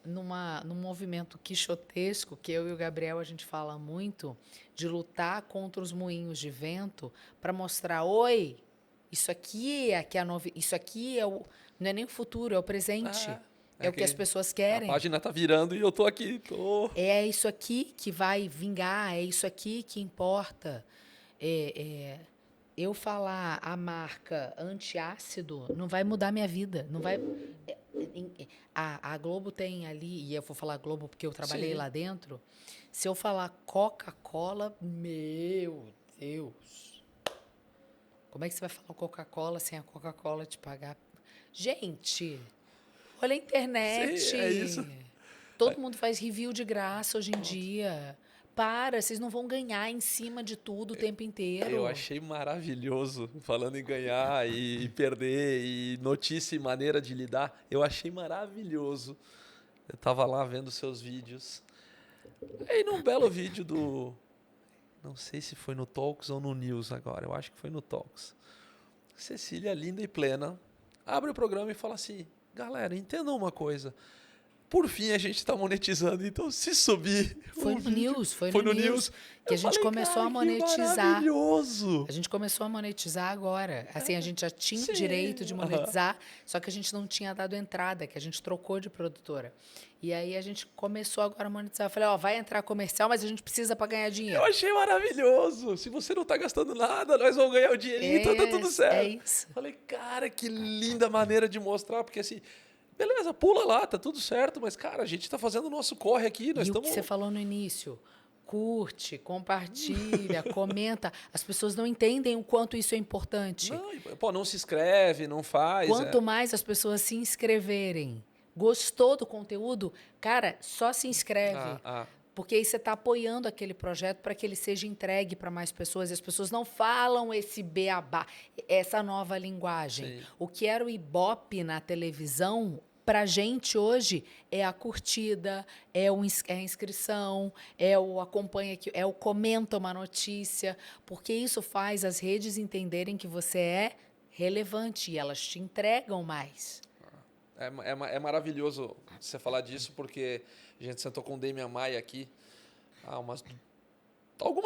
A: num movimento quixotesco, que eu e o Gabriel a gente fala muito, de lutar contra os moinhos de vento para mostrar, oi, isso aqui é que é a isso aqui não é nem o futuro, é o presente. É o que as pessoas querem.
B: A página tá virando e eu tô aqui.
A: É isso aqui que vai vingar, é isso aqui que importa. Eu falar a marca antiácido não vai mudar minha vida. Não vai. A Globo tem ali, e eu vou falar Globo porque eu trabalhei lá dentro. Se eu falar Coca-Cola, meu Deus. Como é que você vai falar Coca-Cola sem a Coca-Cola te pagar? Gente, olha a internet.
B: Sim, é isso.
A: Todo mundo faz review de graça hoje em dia. Vocês não vão ganhar em cima de tudo o tempo inteiro.
B: Eu achei maravilhoso, falando em ganhar e perder, e notícia e maneira de lidar. Eu achei maravilhoso. Eu tava lá vendo seus vídeos. E num belo vídeo do... Não sei se foi no Talks ou no News agora. Eu acho que foi no Talks. Cecília, linda e plena, abre o programa e fala assim, galera, entendam uma coisa. Por fim, a gente está monetizando, então se subir...
A: Foi no News. Que a gente começou a monetizar.
B: Maravilhoso!
A: A gente começou a monetizar agora. Assim, a gente já tinha o direito de monetizar, só que a gente não tinha dado entrada, que a gente trocou de produtora. E aí a gente começou agora a monetizar. Eu falei, vai entrar comercial, mas a gente precisa para ganhar dinheiro.
B: Eu achei maravilhoso! Se você não está gastando nada, nós vamos ganhar o dinheirinho, então tá tudo certo.
A: É isso.
B: Falei, cara, que linda maneira de mostrar, porque assim... Beleza, pula lá, tá tudo certo, mas, cara, a gente tá fazendo o nosso corre aqui, nós estamos...
A: o que você falou no início, curte, compartilha, comenta. As pessoas não entendem o quanto isso é importante.
B: Não se inscreve, não faz.
A: Quanto mais as pessoas se inscreverem, gostou do conteúdo, cara, só se inscreve. Porque aí você está apoiando aquele projeto para que ele seja entregue para mais pessoas. E as pessoas não falam esse beabá, essa nova linguagem. Sim. O que era o Ibope na televisão, para a gente hoje, é a curtida, é a inscrição, é o acompanha, é o comenta uma notícia, porque isso faz as redes entenderem que você é relevante e elas te entregam mais.
B: É maravilhoso você falar disso, porque a gente sentou com o Damian Maia aqui há algumas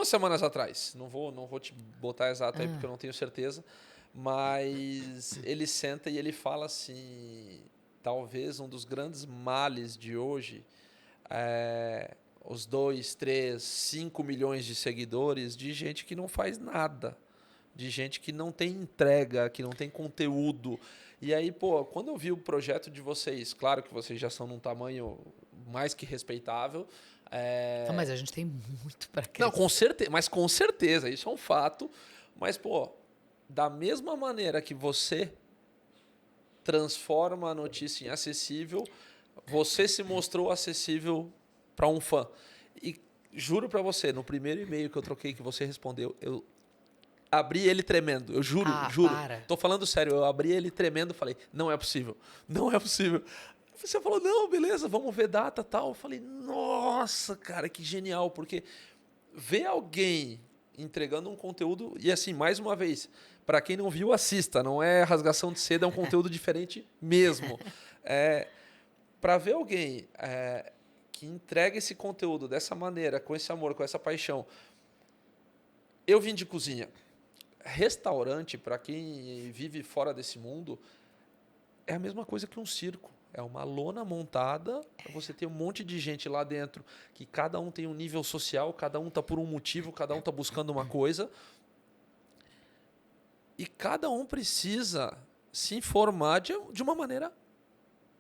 B: semanas atrás. Não vou te botar exato aí, porque eu não tenho certeza. Mas ele senta e ele fala assim, talvez um dos grandes males de hoje é os 2, 3, 5 milhões de seguidores de gente que não faz nada. De gente que não tem entrega, que não tem conteúdo. E aí, quando eu vi o projeto de vocês, claro que vocês já são num tamanho mais que respeitável.
A: Mas a gente tem muito para crescer.
B: Não, com certeza, isso é um fato. Mas, da mesma maneira que você transforma a notícia em acessível, você se mostrou acessível para um fã. E juro para você, no primeiro e-mail que eu troquei, que você respondeu, eu abri ele tremendo, eu juro.
A: Para.
B: Tô falando sério, eu abri ele tremendo e falei, não é possível. Você falou, não, beleza, vamos ver data e tal. Eu falei, nossa, cara, que genial, porque ver alguém entregando um conteúdo, e assim, mais uma vez, para quem não viu, assista, não é rasgação de seda, é um conteúdo diferente mesmo. Para ver alguém que entrega esse conteúdo dessa maneira, com esse amor, com essa paixão. Eu vim de cozinha. Restaurante, para quem vive fora desse mundo, é a mesma coisa que um circo. É uma lona montada, você tem um monte de gente lá dentro, que cada um tem um nível social, cada um está por um motivo, cada um está buscando uma coisa. E cada um precisa se informar de uma maneira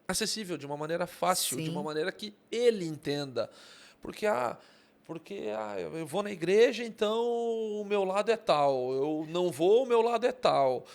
B: acessível, de uma maneira fácil, Sim. de uma maneira que ele entenda. Porque eu vou na igreja, então o meu lado é tal. Eu não vou, o meu lado é tal.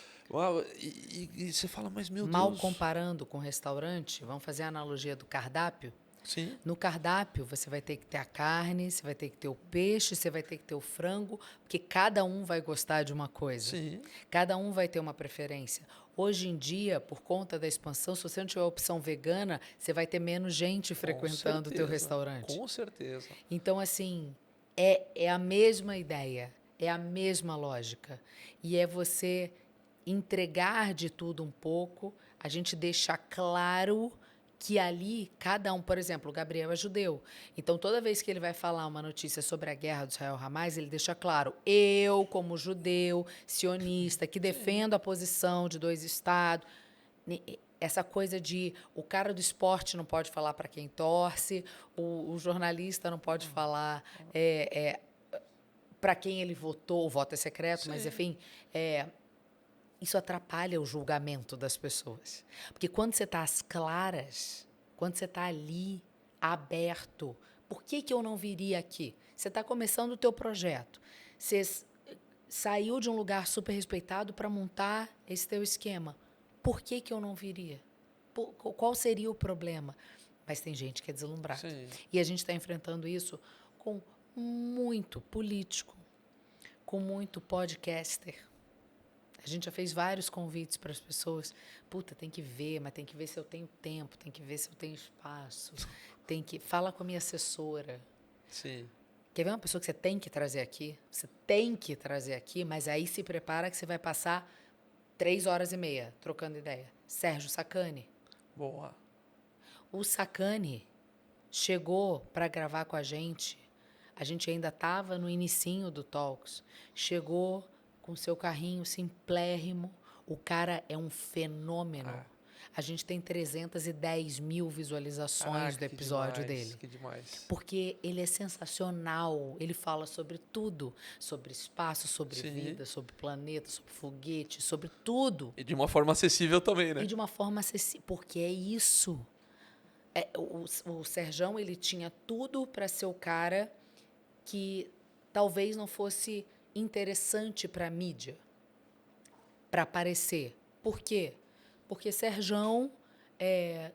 B: E você fala, mas meu Deus...
A: Mal comparando com restaurante, vamos fazer a analogia do cardápio?
B: Sim.
A: No cardápio, você vai ter que ter a carne, você vai ter que ter o peixe, você vai ter que ter o frango, porque cada um vai gostar de uma coisa.
B: Sim.
A: Cada um vai ter uma preferência. Hoje em dia, por conta da expansão, se você não tiver opção vegana, você vai ter menos gente frequentando o teu restaurante.
B: Com certeza.
A: Então, assim, é a mesma ideia. É a mesma lógica. E é você entregar de tudo um pouco, a gente deixar claro que ali, cada um, por exemplo, o Gabriel é judeu. Então, toda vez que ele vai falar uma notícia sobre a guerra do Israel-Hamas, ele deixa claro, eu, como judeu, sionista, que defendo a posição de 2 estados, essa coisa de o cara do esporte não pode falar para quem torce, o jornalista não pode falar para quem ele votou, o voto é secreto, mas, enfim, isso atrapalha o julgamento das pessoas. Porque quando você está às claras, quando você está ali, aberto, por que eu não viria aqui? Você está começando o teu projeto. Você saiu de um lugar super respeitado para montar esse teu esquema. Por que eu não viria? Qual seria o problema? Mas tem gente que é deslumbrada.
B: Sim.
A: E a gente está enfrentando isso com muito político, com muito podcaster. A gente já fez vários convites para as pessoas. Puta, tem que ver, mas tem que ver se eu tenho tempo, tem que ver se eu tenho espaço. Fala com a minha assessora.
B: Sim.
A: Quer ver uma pessoa que você tem que trazer aqui? Você tem que trazer aqui, mas aí se prepara que você vai passar 3h30 trocando ideia. Sérgio Sacani.
B: Boa.
A: O Sacani chegou para gravar com a gente ainda estava no inicinho do Talks. Chegou com seu carrinho simplérrimo. O cara é um fenômeno. A gente tem 310 mil visualizações do episódio dele.
B: Que demais.
A: Porque ele é sensacional. Ele fala sobre tudo. Sobre espaço, sobre vida, sobre planeta, sobre foguete, sobre tudo.
B: E de uma forma acessível também, né?
A: E de uma forma acessível. Porque é isso. O Serjão, ele tinha tudo para ser o cara que talvez não fosse interessante para a mídia, para aparecer. Por quê? Porque Serjão é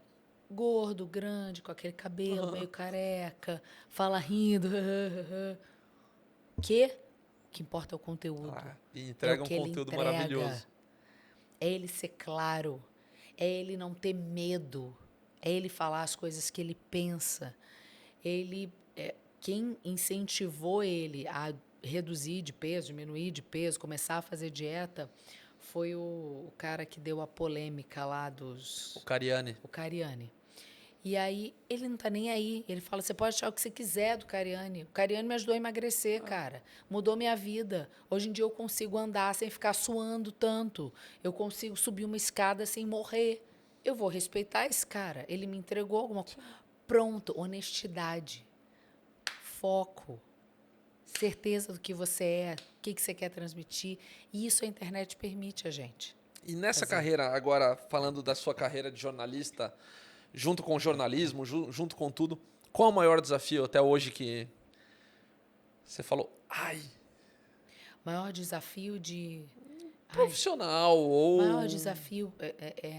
A: gordo, grande, com aquele cabelo meio careca, fala rindo. O que importa é o conteúdo.
B: E entrega um conteúdo maravilhoso.
A: É ele ser claro, é ele não ter medo, é ele falar as coisas que ele pensa. Quem incentivou ele a reduzir de peso, diminuir de peso, começar a fazer dieta, foi o cara que deu a polêmica lá dos...
B: O Cariani.
A: O Cariani. E aí, ele não tá nem aí. Ele fala, você pode achar o que você quiser do Cariani. O Cariani me ajudou a emagrecer, cara. Mudou minha vida. Hoje em dia eu consigo andar sem ficar suando tanto. Eu consigo subir uma escada sem morrer. Eu vou respeitar esse cara. Ele me entregou alguma coisa. Pronto, honestidade. Foco. Certeza do que você é, o que você quer transmitir. E isso a internet permite a gente.
B: E nessa carreira, agora falando da sua carreira de jornalista, junto com o jornalismo, junto com tudo, qual é o maior desafio até hoje que você falou,
A: Maior desafio de...
B: profissional ou...
A: O maior desafio,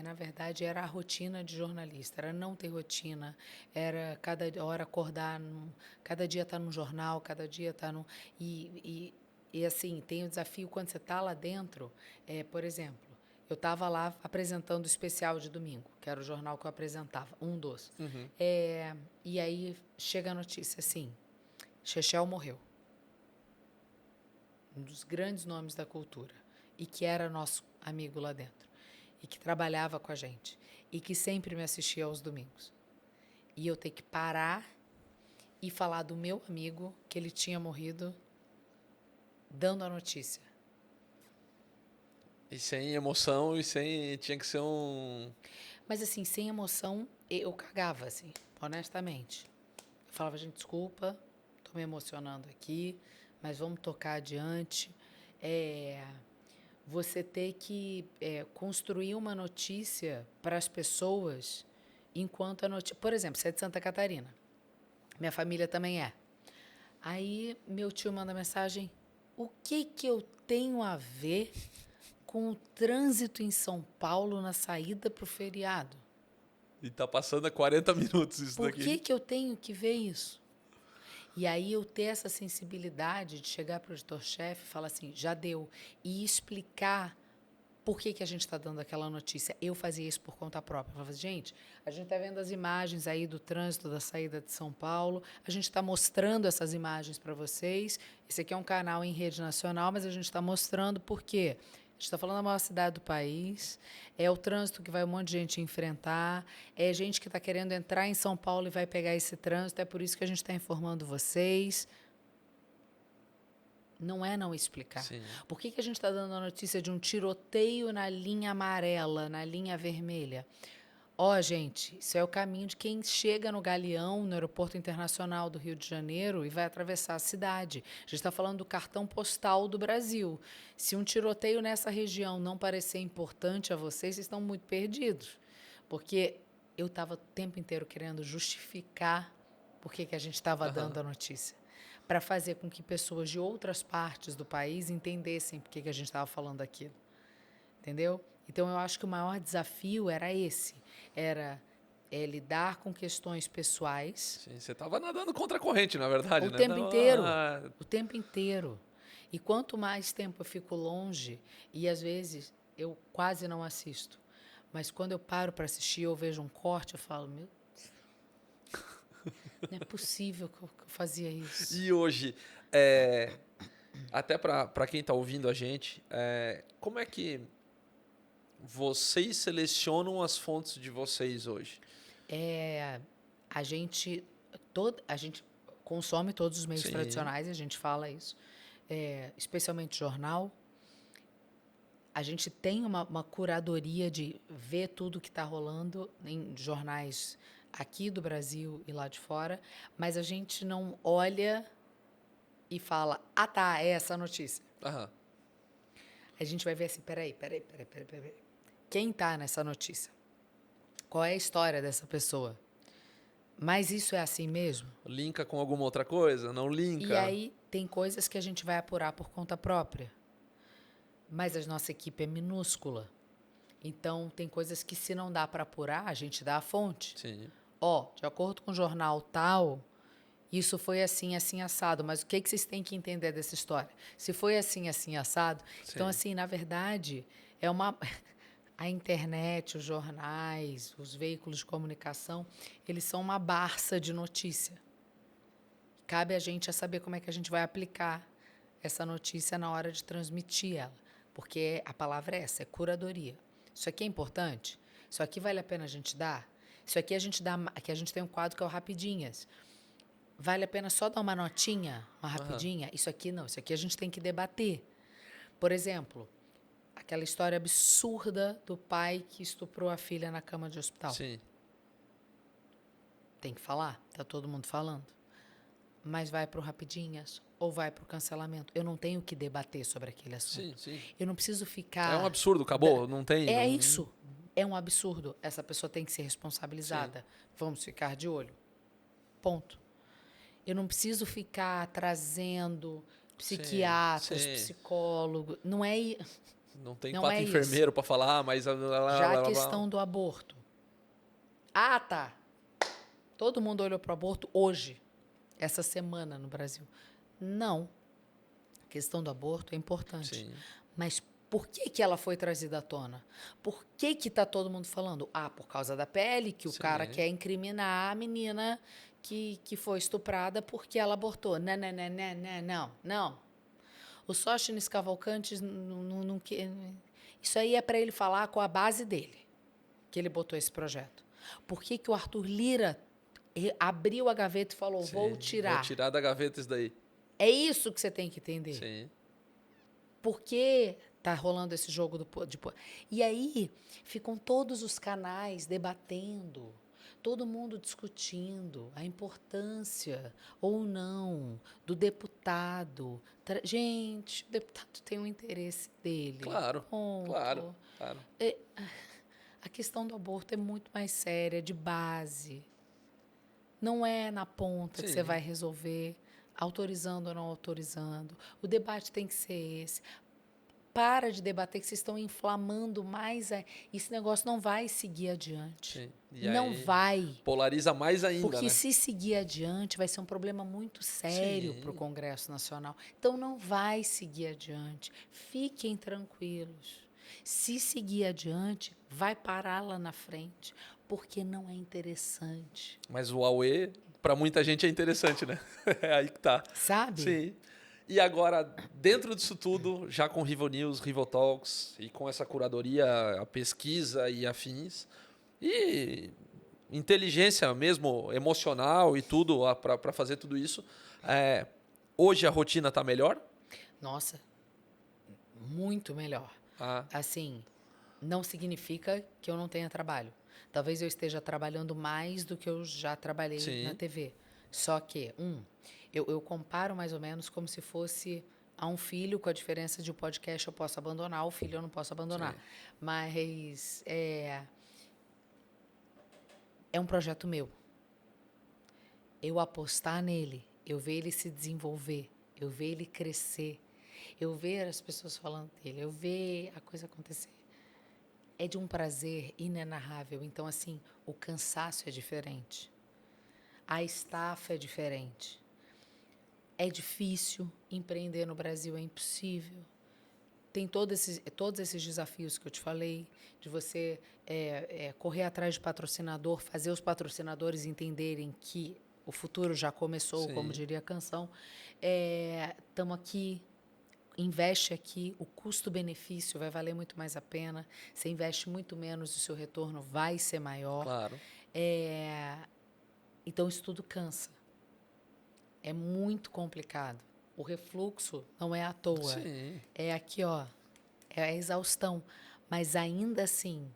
A: na verdade, era a rotina de jornalista. Era não ter rotina. Era cada hora acordar, cada dia estar no jornal, cada dia estar no... E assim, tem o desafio quando você está lá dentro. Por exemplo, eu estava lá apresentando o especial de domingo, que era o jornal que eu apresentava, um dos.
B: Uhum.
A: E aí chega a notícia assim, Chechel morreu. Um dos grandes nomes da cultura. E que era nosso amigo lá dentro. E que trabalhava com a gente. E que sempre me assistia aos domingos. E eu ter que parar e falar do meu amigo, que ele tinha morrido, dando a notícia.
B: E sem emoção, tinha que ser um...
A: Mas assim, sem emoção, eu cagava, assim, honestamente. Eu falava, gente, desculpa, tô me emocionando aqui, mas vamos tocar adiante. Você ter que construir uma notícia para as pessoas enquanto a notícia... Por exemplo, você é de Santa Catarina. Minha família também é. Aí, meu tio manda mensagem, o que eu tenho a ver com o trânsito em São Paulo na saída para o feriado?
B: E tá passando a 40 minutos isso daqui.
A: Por que eu tenho que ver isso? E aí eu ter essa sensibilidade de chegar para o editor-chefe e falar assim, já deu. E explicar Por que a gente está dando aquela notícia? Eu fazia isso por conta própria. Eu falava, gente, a gente está vendo as imagens aí do trânsito da saída de São Paulo, a gente está mostrando essas imagens para vocês. Esse aqui é um canal em rede nacional, mas a gente está mostrando por quê? A gente está falando da maior cidade do país, é o trânsito que vai um monte de gente enfrentar, é gente que está querendo entrar em São Paulo e vai pegar esse trânsito, é por isso que a gente está informando vocês. Não é não explicar.
B: Sim.
A: Por que a gente está dando a notícia de um tiroteio na linha amarela, na linha vermelha? Ó, gente, isso é o caminho de quem chega no Galeão, no Aeroporto Internacional do Rio de Janeiro, e vai atravessar a cidade. A gente está falando do cartão postal do Brasil. Se um tiroteio nessa região não parecer importante a vocês estão muito perdidos. Porque eu estava o tempo inteiro querendo justificar por que a gente estava dando a notícia, para fazer com que pessoas de outras partes do país entendessem por que a gente estava falando aquilo. Entendeu? Então, eu acho que o maior desafio era esse. Era lidar com questões pessoais.
B: Sim, você estava nadando contra a corrente, na verdade,
A: O
B: né?
A: tempo inteiro.
B: Ah,
A: O tempo inteiro. E quanto mais tempo eu fico longe, e às vezes eu quase não assisto, mas quando eu paro para assistir, eu vejo um corte, eu falo, meu Deus, não é possível que eu fazia isso.
B: E hoje, até para quem está ouvindo a gente, como é que vocês selecionam as fontes de vocês hoje?
A: A gente consome todos os meios
B: Sim.
A: tradicionais, a gente fala isso, especialmente jornal. A gente tem uma curadoria de ver tudo que está rolando em jornais aqui do Brasil e lá de fora, mas a gente não olha e fala, ah, tá, é essa a notícia.
B: Aham.
A: A gente vai ver assim, peraí. Quem está nessa notícia? Qual é a história dessa pessoa? Mas isso é assim mesmo?
B: Linka com alguma outra coisa? Não linka?
A: E aí tem coisas que a gente vai apurar por conta própria. Mas a nossa equipe é minúscula. Então, tem coisas que se não dá para apurar, a gente dá a fonte.
B: Sim.
A: Ó, de acordo com o jornal tal, isso foi assim, assim, assado. Mas o que vocês têm que entender dessa história? Se foi assim, assim, assado...
B: Sim.
A: Então, assim, na verdade, a internet, os jornais, os veículos de comunicação, eles são uma barça de notícia. Cabe a gente a saber como é que a gente vai aplicar essa notícia na hora de transmitir ela. Porque a palavra é essa, é curadoria. Isso aqui é importante? Isso aqui vale a pena a gente dar? Isso aqui a gente dá... Aqui a gente tem um quadro que é o Rapidinhas. Vale a pena só dar uma notinha, uma rapidinha? Isso aqui não, isso aqui a gente tem que debater. Por exemplo, aquela história absurda do pai que estuprou a filha na cama de hospital.
B: Sim.
A: Tem que falar, tá todo mundo falando. Mas vai para o Rapidinhas ou vai para o cancelamento. Eu não tenho que debater sobre aquele assunto.
B: Sim.
A: Eu não preciso ficar...
B: É um absurdo, acabou, não tem...
A: É
B: não...
A: isso, é um absurdo. Essa pessoa tem que ser responsabilizada. Sim. Vamos ficar de olho. Ponto. Eu não preciso ficar trazendo psiquiatras, psicólogos. Não é...
B: Não tem 4 enfermeiros para falar, mas...
A: Já a questão do aborto. Ah, tá. Todo mundo olhou para o aborto hoje, essa semana no Brasil. Não. A questão do aborto é importante.
B: Sim.
A: Mas por que ela foi trazida à tona? Por que está todo mundo falando? Ah, por causa da pele, que o cara quer incriminar a menina que foi estuprada porque ela abortou. Não. O Sóstenes Cavalcanti, isso aí é para ele falar com a base dele, que ele botou esse projeto. Por que o Arthur Lira abriu a gaveta e falou, vou tirar?
B: Vou tirar da gaveta isso daí.
A: É isso que você tem que entender.
B: Sim.
A: Por que está rolando esse jogo de... E aí ficam todos os canais debatendo, todo mundo discutindo a importância ou não do deputado. Gente, o deputado tem um interesse dele.
B: Claro,
A: ponto.
B: Claro.
A: A questão do aborto é muito mais séria, de base. Não é na ponta que você vai resolver, autorizando ou não autorizando. O debate tem que ser esse. Para de debater que vocês estão inflamando mais. Esse negócio não vai seguir adiante.
B: Sim. E
A: não
B: aí,
A: vai.
B: Polariza mais ainda,
A: porque
B: né?
A: se seguir adiante, vai ser um problema muito sério para o Congresso Nacional. Então, não vai seguir adiante. Fiquem tranquilos. Se seguir adiante, vai parar lá na frente, porque não é interessante.
B: Mas o Aue, para muita gente, é interessante, né? É aí que tá.
A: Sabe?
B: Sim. E agora, dentro disso tudo, já com Rival News, Rival Talks, e com essa curadoria, a pesquisa e afins, e inteligência mesmo, emocional e tudo, para fazer tudo isso, hoje a rotina está melhor?
A: Nossa, muito melhor.
B: Ah,
A: Assim, não significa que eu não tenha trabalho. Talvez eu esteja trabalhando mais do que eu já trabalhei na
B: sim,
A: TV. Só que, eu comparo mais ou menos como se fosse a um filho, com a diferença de o podcast eu posso abandonar, o filho eu não posso abandonar.
B: sim.
A: Mas é um projeto meu. Eu apostar nele, eu ver ele se desenvolver, eu ver ele crescer, eu ver as pessoas falando dele, eu ver a coisa acontecer. É de um prazer inenarrável. Então, assim, o cansaço é diferente. A estafa é diferente. É difícil, empreender no Brasil é impossível. Tem todos esses desafios que eu te falei, de você correr atrás de patrocinador, fazer os patrocinadores entenderem que o futuro já começou, como
B: Sim.
A: diria a canção. Estamos aqui, investe aqui, o custo-benefício vai valer muito mais a pena. Você investe muito menos e o seu retorno vai ser maior.
B: Claro.
A: Então, isso tudo cansa. É muito complicado. O refluxo não é à toa.
B: Sim.
A: É aqui, ó, é a exaustão. Mas ainda assim,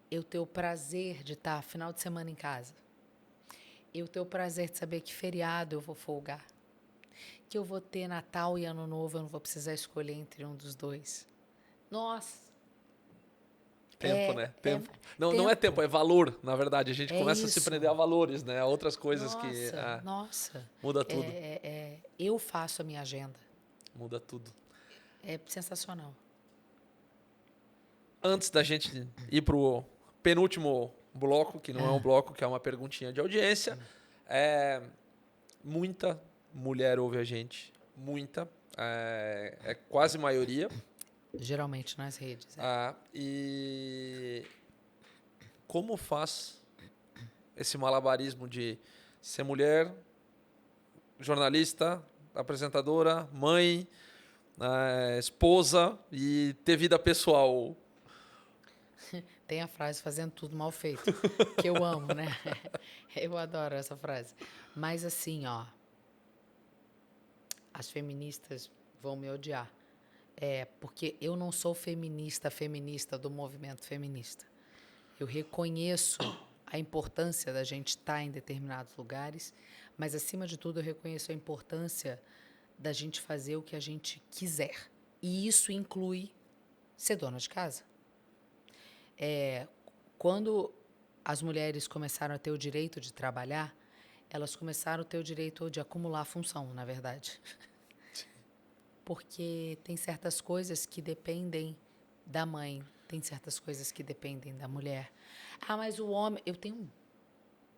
A: eu ter o prazer de estar final de semana em casa. Eu ter o prazer de saber que feriado eu vou folgar. Que eu vou ter Natal e Ano Novo, eu não vou precisar escolher entre um dos dois. Nossa!
B: Tempo, né? Tempo. Não,
A: tempo.
B: não é tempo, é valor, na verdade. A gente
A: É
B: começa a se
A: isso.
B: prender a valores, né? A outras coisas que
A: Nossa.
B: muda tudo.
A: Eu faço a minha agenda.
B: Muda tudo.
A: É sensacional.
B: Antes da gente ir pro penúltimo bloco, que não é um bloco, que é uma perguntinha de audiência, muita mulher ouve a gente. Muita. É quase maioria.
A: Geralmente nas redes.
B: E como faz esse malabarismo de ser mulher, jornalista, apresentadora, mãe, esposa e ter vida pessoal?
A: Tem a frase fazendo tudo mal feito, que eu amo, né? Eu adoro essa frase. Mas assim, ó, as feministas vão me odiar. Porque eu não sou feminista do movimento feminista. Eu reconheço a importância da gente estar em determinados lugares, mas, acima de tudo, eu reconheço a importância da gente fazer o que a gente quiser. E isso inclui ser dona de casa. Quando as mulheres começaram a ter o direito de trabalhar, elas começaram a ter o direito de acumular função, na verdade. Porque tem certas coisas que dependem da mãe, tem certas coisas que dependem da mulher. Ah, mas o homem... Eu tenho um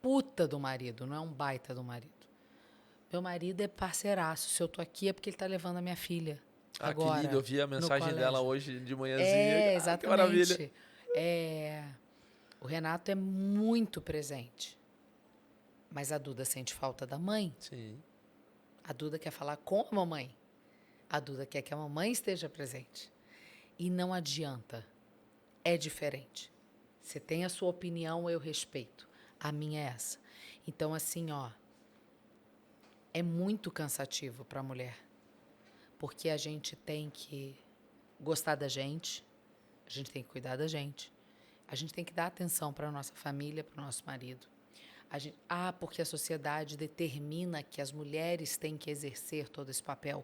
A: puta do marido, não é um baita do marido. Meu marido é parceiraço. Se eu tô aqui é porque ele tá levando a minha filha. Agora,
B: que lindo, eu vi a mensagem dela hoje de manhãzinha.
A: Exatamente.
B: Que maravilha.
A: O Renato é muito presente. Mas a Duda sente falta da mãe.
B: Sim.
A: A Duda quer falar com a mamãe. A Duda quer que a mamãe esteja presente. E não adianta. É diferente. Você tem a sua opinião, eu respeito. A minha é essa. Então, assim, ó, é muito cansativo para a mulher. Porque a gente tem que gostar da gente, a gente tem que cuidar da gente, a gente tem que dar atenção para a nossa família, para o nosso marido. Porque a sociedade determina que as mulheres têm que exercer todo esse papel.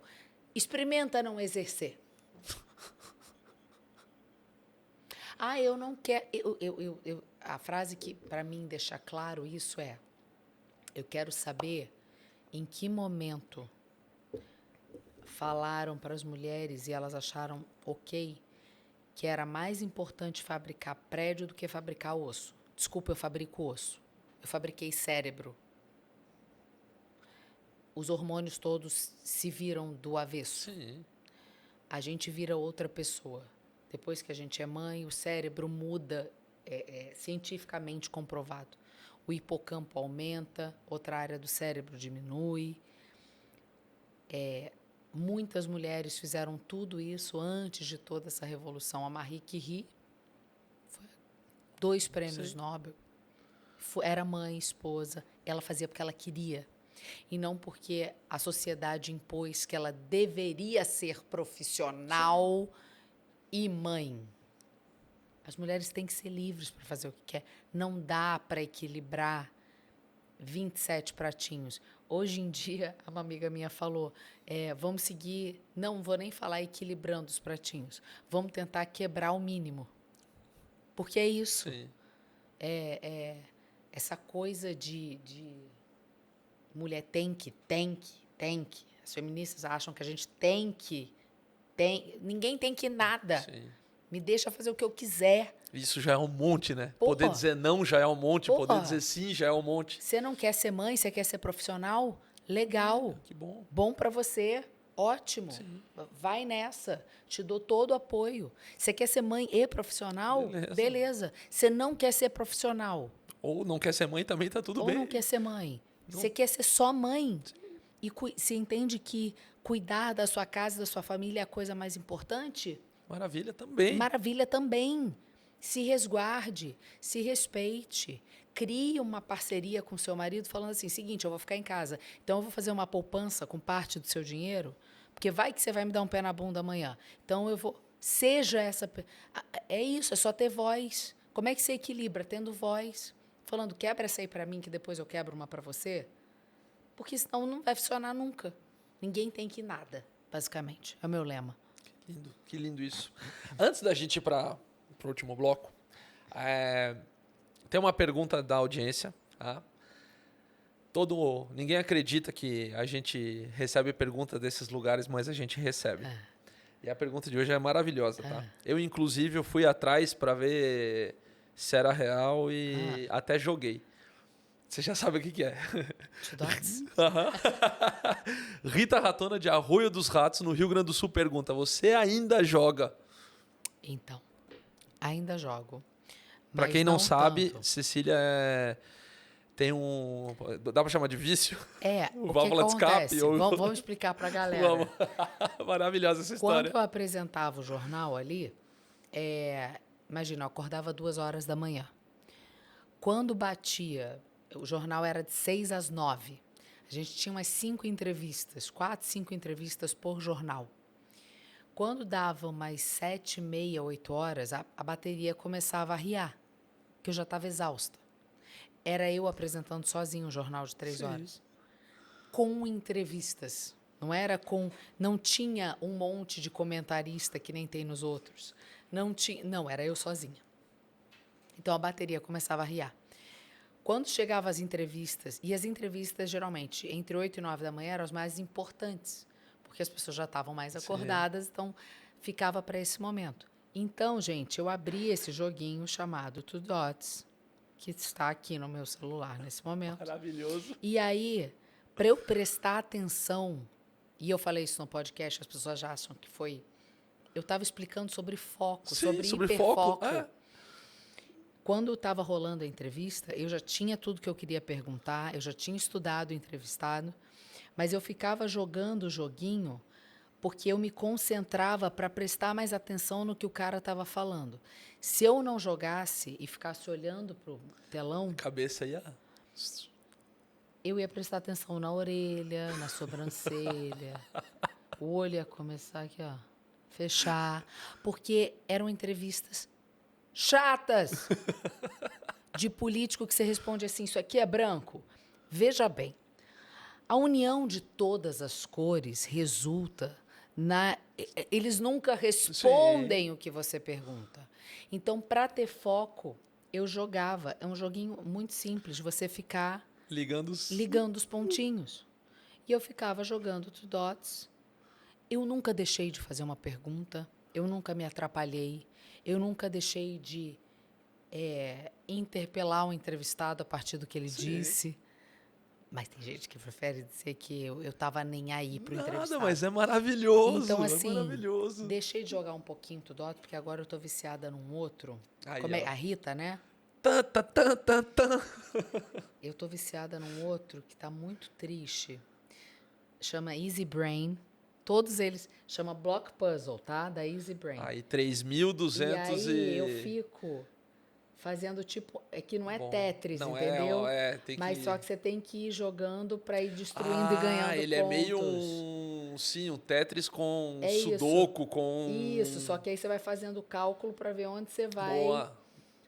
A: Experimenta não exercer. Eu não quero... a frase que, para mim, deixa claro isso é: eu quero saber em que momento falaram para as mulheres e elas acharam ok que era mais importante fabricar prédio do que fabricar osso. Desculpa, eu fabrico osso. Eu fabriquei cérebro. Os hormônios todos se viram do avesso.
B: Sim.
A: A gente vira outra pessoa Depois que a gente é mãe, o cérebro muda, cientificamente comprovado. O hipocampo aumenta, outra área do cérebro diminui. Muitas mulheres fizeram tudo isso antes de toda essa revolução. A Marie Curie, 2 prêmios Nobel, era mãe, esposa, ela fazia porque ela queria. E não porque a sociedade impôs que ela deveria ser profissional e mãe. As mulheres têm que ser livres para fazer o que quer. Não dá para equilibrar 27 pratinhos. Hoje em dia, uma amiga minha falou, vamos seguir, não vou nem falar equilibrando os pratinhos, vamos tentar quebrar o mínimo. Porque é isso.
B: Sim.
A: Essa coisa de mulher tem que. As feministas acham que a gente tem que. Ninguém tem que nada.
B: Sim.
A: Me deixa fazer o que eu quiser.
B: Isso já é um monte, né?
A: Porra.
B: Poder dizer não já é um monte,
A: Porra.
B: poder dizer sim já é um monte.
A: Você não quer ser mãe, você quer ser profissional? Legal.
B: Que bom.
A: Bom para você. Ótimo.
B: Sim.
A: Vai nessa. Te dou todo o apoio. Você quer ser mãe e profissional? Beleza. Você não quer ser profissional.
B: Ou não quer ser mãe também, tá tudo
A: Ou
B: bem.
A: não quer ser mãe. Você quer ser só mãe. Sim. E você entende que cuidar da sua casa e da sua família é a coisa mais importante?
B: Maravilha também.
A: Maravilha também. Se resguarde, se respeite. Crie uma parceria com seu marido falando assim, seguinte, eu vou ficar em casa, então eu vou fazer uma poupança com parte do seu dinheiro, porque vai que você vai me dar um pé na bunda amanhã. Então eu vou... Seja essa... É isso, é só ter voz. Como é que você equilibra? Tendo voz. Falando, quebra essa aí para mim, que depois eu quebro uma para você. Porque senão não vai funcionar nunca. Ninguém tem que nada, basicamente. É o meu lema.
B: Que lindo isso. Antes da gente ir para o último bloco, tem uma pergunta da audiência. Tá? Ninguém acredita que a gente recebe pergunta desses lugares, mas a gente recebe. E a pergunta de hoje é maravilhosa. Tá? Eu, inclusive, fui atrás para ver se era real e até joguei. Você já sabe o que é. Rita Ratona, de Arroio dos Ratos, no Rio Grande do Sul, pergunta, você ainda joga?
A: Então, ainda jogo.
B: Para quem não sabe,
A: tanto.
B: Cecília tem um... Dá para chamar de vício?
A: O que acontece? Vamos explicar para a galera.
B: Maravilhosa essa história.
A: Quando eu apresentava o jornal ali, imagina, eu acordava 2 horas da manhã. Quando batia... O jornal era de 6 às 9. A gente tinha umas 5 entrevistas, 4, 5 entrevistas por jornal. Quando dava umas 7h30, 8 horas, a bateria começava a riar, que eu já estava exausta. Era eu apresentando sozinho um jornal de 3 horas. Com entrevistas. Não tinha um monte de comentarista que nem tem nos outros. Não, era eu sozinha. Então a bateria começava a riar. Quando chegavam as entrevistas, e as entrevistas, geralmente, entre 8 e 9 da manhã, eram as mais importantes, porque as pessoas já estavam mais acordadas, então ficava para esse momento. Então, gente, eu abri esse joguinho chamado Two Dots, que está aqui no meu celular nesse momento.
B: Maravilhoso.
A: E aí, para eu prestar atenção, e eu falei isso no podcast, as pessoas já acham que foi... Eu estava explicando sobre foco, sobre hiperfoco. Quando estava rolando a entrevista, eu já tinha tudo que eu queria perguntar, eu já tinha estudado o entrevistado, mas eu ficava jogando o joguinho porque eu me concentrava para prestar mais atenção no que o cara estava falando. Se eu não jogasse e ficasse olhando para o telão...
B: Cabeça ia...
A: Eu ia prestar atenção na orelha, na sobrancelha, o olho ia começar aqui, ó, fechar, porque eram entrevistas chatas de político que você responde assim, isso aqui é branco? Veja bem, a união de todas as cores resulta na... Eles nunca respondem o que você pergunta. Então, para ter foco, eu jogava. É um joguinho muito simples, de você ficar ligando os pontinhos. E eu ficava jogando Two Dots. Eu nunca deixei de fazer uma pergunta, eu nunca me atrapalhei. Eu nunca deixei de interpelar o entrevistado a partir do que ele disse. Mas tem gente que prefere dizer que eu tava nem aí pro entrevistado.
B: Nada, mas é maravilhoso.
A: Então, assim,
B: é maravilhoso.
A: deixei de jogar um pouquinho Tudo Alto, porque agora eu tô viciada num outro.
B: Aí,
A: A Rita, né?
B: Tan, tan, tan, tan, tan.
A: Eu tô viciada num outro que tá muito triste. Chama Easy Brain. Todos eles chama Block Puzzle, tá? Da Easy Brain.
B: Aí, 3.200
A: E aí eu fico fazendo tipo... É que não é
B: Bom,
A: Tetris,
B: não
A: entendeu?
B: Tem
A: Mas
B: que...
A: só que você tem que ir jogando pra ir destruindo e ganhando
B: ele
A: pontos.
B: é meio um Tetris com
A: É isso.
B: sudoku, com...
A: Isso, só que aí você vai fazendo o cálculo pra ver onde você vai.
B: Boa.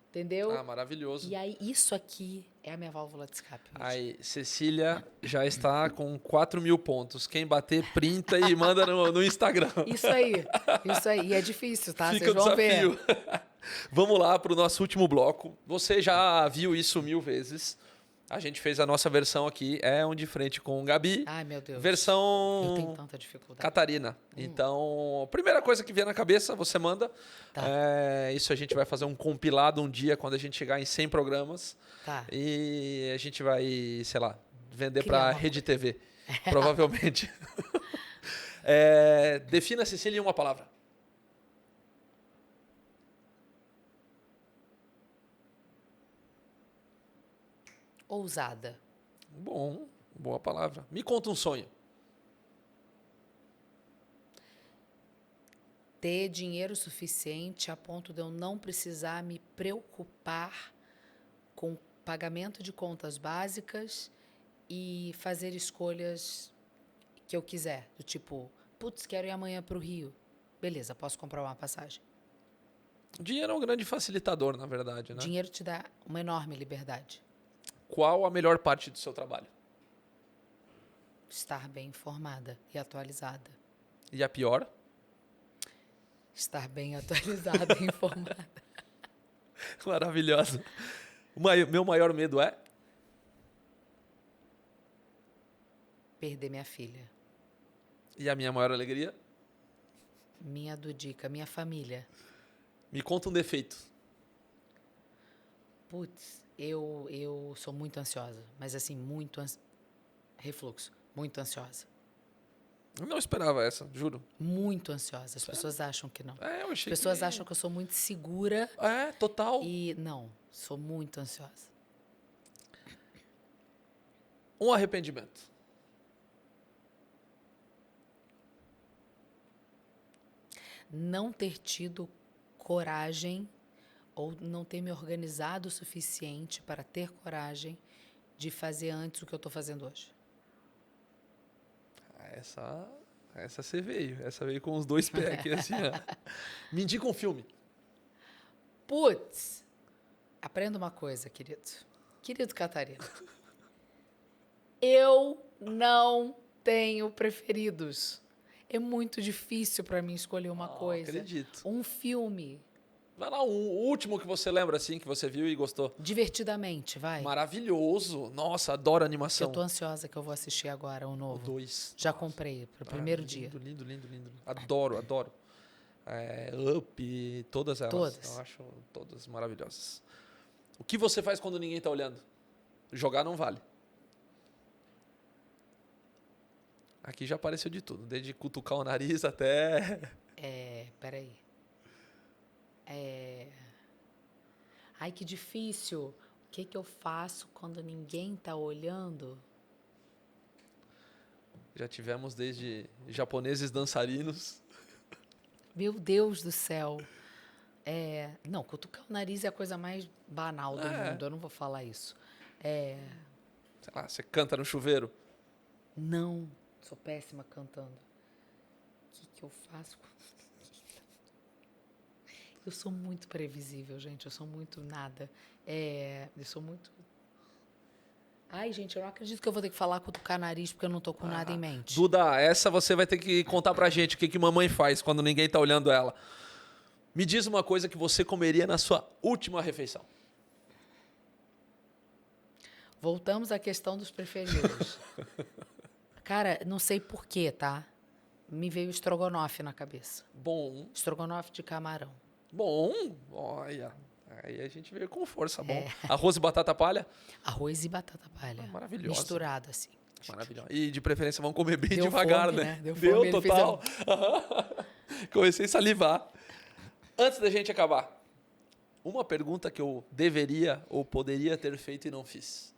A: Entendeu?
B: Ah, maravilhoso.
A: E aí, isso aqui é a minha válvula de escape. Hoje.
B: Aí, Cecília já está com 4.000 pontos. Quem bater, printa e manda no Instagram.
A: Isso aí. E é difícil, tá?
B: Fica
A: Vocês
B: o
A: vão
B: desafio.
A: ver.
B: Vamos lá para o nosso último bloco. Você já viu isso 1000 vezes. A gente fez a nossa versão aqui. É um de frente com o Gabi.
A: Ai, meu Deus.
B: Versão
A: Eu tenho tanta dificuldade.
B: Catarina. Então, a primeira coisa que vier na cabeça, você manda.
A: Tá.
B: Isso a gente vai fazer um compilado um dia, quando a gente chegar em 100 programas.
A: Tá.
B: E a gente vai, sei lá, vender
A: Criar
B: para
A: uma
B: Rede TV. Provavelmente. Defina a Cecília em uma palavra.
A: Ousada.
B: Bom, boa palavra. Me conta um sonho.
A: Ter dinheiro suficiente a ponto de eu não precisar me preocupar com pagamento de contas básicas e fazer escolhas que eu quiser. Do tipo, putz, quero ir amanhã para o Rio. Beleza, posso comprar uma passagem.
B: Dinheiro é um grande facilitador, na verdade, né?
A: Dinheiro te dá uma enorme liberdade.
B: Qual a melhor parte do seu trabalho?
A: Estar bem informada e atualizada.
B: E a pior?
A: Estar bem atualizada e informada.
B: Maravilhosa. Meu maior medo é?
A: Perder minha filha.
B: E a minha maior alegria?
A: Minha Dudica, minha família.
B: Me conta um defeito.
A: Putz, eu sou muito ansiosa. Mas assim, refluxo. Muito ansiosa.
B: Eu não esperava essa, juro.
A: Muito ansiosa. As pessoas acham que não.
B: Eu achei
A: As pessoas acham que eu sou muito segura.
B: Total.
A: E não, sou muito ansiosa.
B: Um arrependimento.
A: Não ter tido coragem ou não ter me organizado o suficiente para ter coragem de fazer antes o que eu estou fazendo hoje.
B: Essa você veio. Essa veio com os dois pés aqui, assim, ó. Me indica um filme.
A: Putz! Aprenda uma coisa, querido. Querido Catarina. Eu não tenho preferidos. É muito difícil para mim escolher uma coisa.
B: Acredito.
A: Um filme.
B: Vai lá, o último que você lembra, assim, que você viu e gostou.
A: Divertidamente, vai.
B: Maravilhoso. Nossa, adoro animação.
A: Eu tô ansiosa que eu vou assistir agora, o novo.
B: O 2.
A: Já comprei, pro primeiro dia.
B: Lindo, lindo, lindo. Adoro. Up, todas elas.
A: Todas.
B: Eu acho todas maravilhosas. O que você faz quando ninguém tá olhando? Jogar não vale. Aqui já apareceu de tudo, desde cutucar o nariz até...
A: Peraí. Ai, que difícil. O que eu faço quando ninguém tá olhando?
B: Já tivemos desde japoneses dançarinos.
A: Meu Deus do céu. Não, cutucar o nariz é a coisa mais banal do mundo. Eu não vou falar isso.
B: Sei lá, você canta no chuveiro?
A: Não, sou péssima cantando. O que eu faço? Eu sou muito previsível, gente. Eu sou muito nada. Eu sou muito... Ai, gente, eu não acredito que eu vou ter que falar cutucar nariz porque eu não tô com nada em mente.
B: Duda, essa você vai ter que contar pra gente o que mamãe faz quando ninguém tá olhando ela. Me diz uma coisa que você comeria na sua última refeição.
A: Voltamos à questão dos preferidos. Cara, não sei porquê, tá? Me veio estrogonofe na cabeça.
B: Bom.
A: Estrogonofe de camarão.
B: Bom, olha. Aí a gente veio com força, bom. Arroz e batata palha?
A: Arroz e batata palha.
B: Maravilhosa.
A: Misturado, assim.
B: Maravilhosa. E de preferência vamos comer bem
A: Deu
B: devagar,
A: fome,
B: né?
A: Deu fome,
B: total. Comecei a salivar. Antes da gente acabar, uma pergunta que eu deveria ou poderia ter feito e não fiz.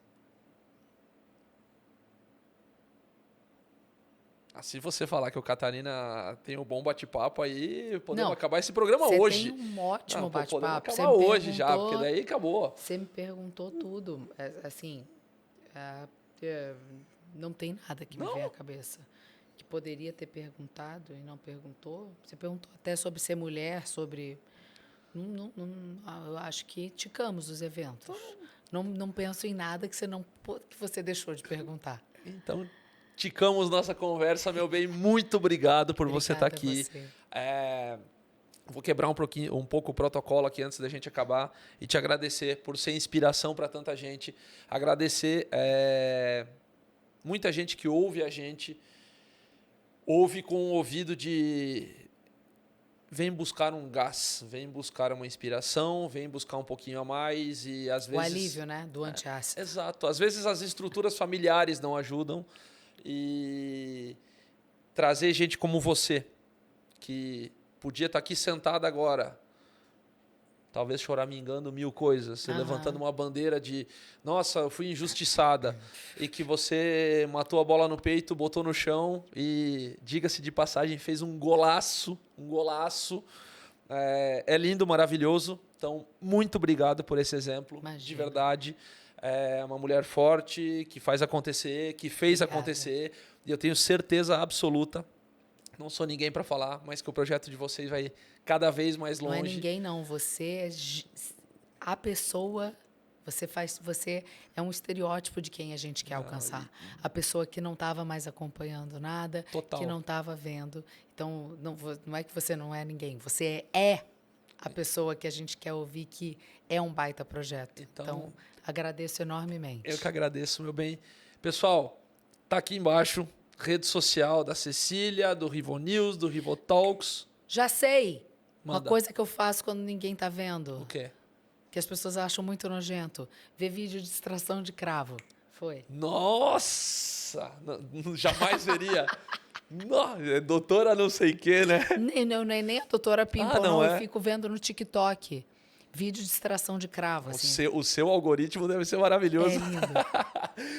B: Se você falar que o Catarina tem um bom bate-papo, aí podemos acabar esse programa hoje.
A: Você tem um ótimo bate-papo.
B: Podemos acabar hoje já, porque daí acabou.
A: Você me perguntou tudo. Assim, não tem nada que me venha à cabeça. Que poderia ter perguntado e não perguntou. Você perguntou até sobre ser mulher, sobre... eu acho que ticamos os eventos. Não penso em nada que você deixou de perguntar.
B: Então... Ticamos nossa conversa, meu bem. Muito obrigado por você estar aqui. Vou quebrar um pouco o protocolo aqui antes da gente acabar e te agradecer por ser inspiração para tanta gente. Agradecer muita gente que ouve a gente, ouve com o ouvido de vem buscar um gás, vem buscar uma inspiração, vem buscar um pouquinho a mais e às vezes...
A: O alívio, né? Do antiácido.
B: Exato. Às vezes as estruturas familiares não ajudam. E trazer gente como você, que podia estar aqui sentada agora, talvez choramingando 1000 coisas, levantando uma bandeira de nossa, eu fui injustiçada, e que você matou a bola no peito, botou no chão e, diga-se de passagem, fez um golaço. É lindo, maravilhoso. Então, muito obrigado por esse exemplo.
A: Imagina.
B: De verdade. É uma mulher forte, que faz acontecer, que fez acontecer. E eu tenho certeza absoluta, não sou ninguém para falar, mas que o projeto de vocês vai cada vez mais longe.
A: Não é ninguém, não. Você é a pessoa... Você é um estereótipo de quem a gente quer alcançar. A pessoa que não estava mais acompanhando nada, que não estava vendo. Então, não é que você não é ninguém. Você é a pessoa que a gente quer ouvir, que é um baita projeto. Então agradeço enormemente.
B: Eu que agradeço, meu bem. Pessoal, tá aqui embaixo, rede social da Cecília, do Rivo News, do Rivo Talks.
A: Já sei.
B: Manda.
A: Uma coisa que eu faço quando ninguém tá vendo.
B: O quê?
A: Que as pessoas acham muito nojento. Ver vídeo de extração de cravo. Foi.
B: Nossa! Jamais veria. Doutora não sei o quê, né?
A: Não é nem a doutora Pimpão,
B: não.
A: Eu fico vendo no TikTok. Vídeo de extração de cravo. Assim.
B: O seu algoritmo deve ser maravilhoso.
A: É lindo.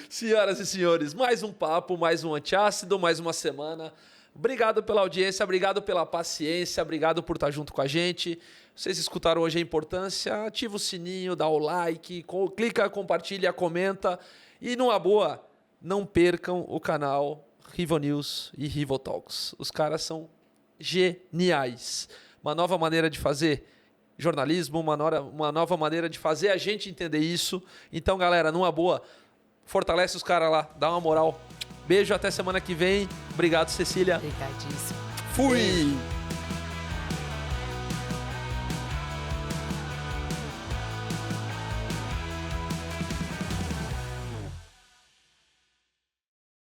B: Senhoras e senhores, mais um papo, mais um antiácido, mais uma semana. Obrigado pela audiência, obrigado pela paciência, obrigado por estar junto com a gente. Vocês escutaram hoje a importância, ativa o sininho, dá o like, clica, compartilha, comenta. E numa boa, não percam o canal Rivo News e Rivo Talks. Os caras são geniais. Uma nova maneira de fazer jornalismo, uma nova maneira de fazer a gente entender isso. Então, galera, numa boa, fortalece os caras lá, dá uma moral. Beijo, até semana que vem. Obrigado, Cecília.
A: Obrigadíssimo.
B: Fui!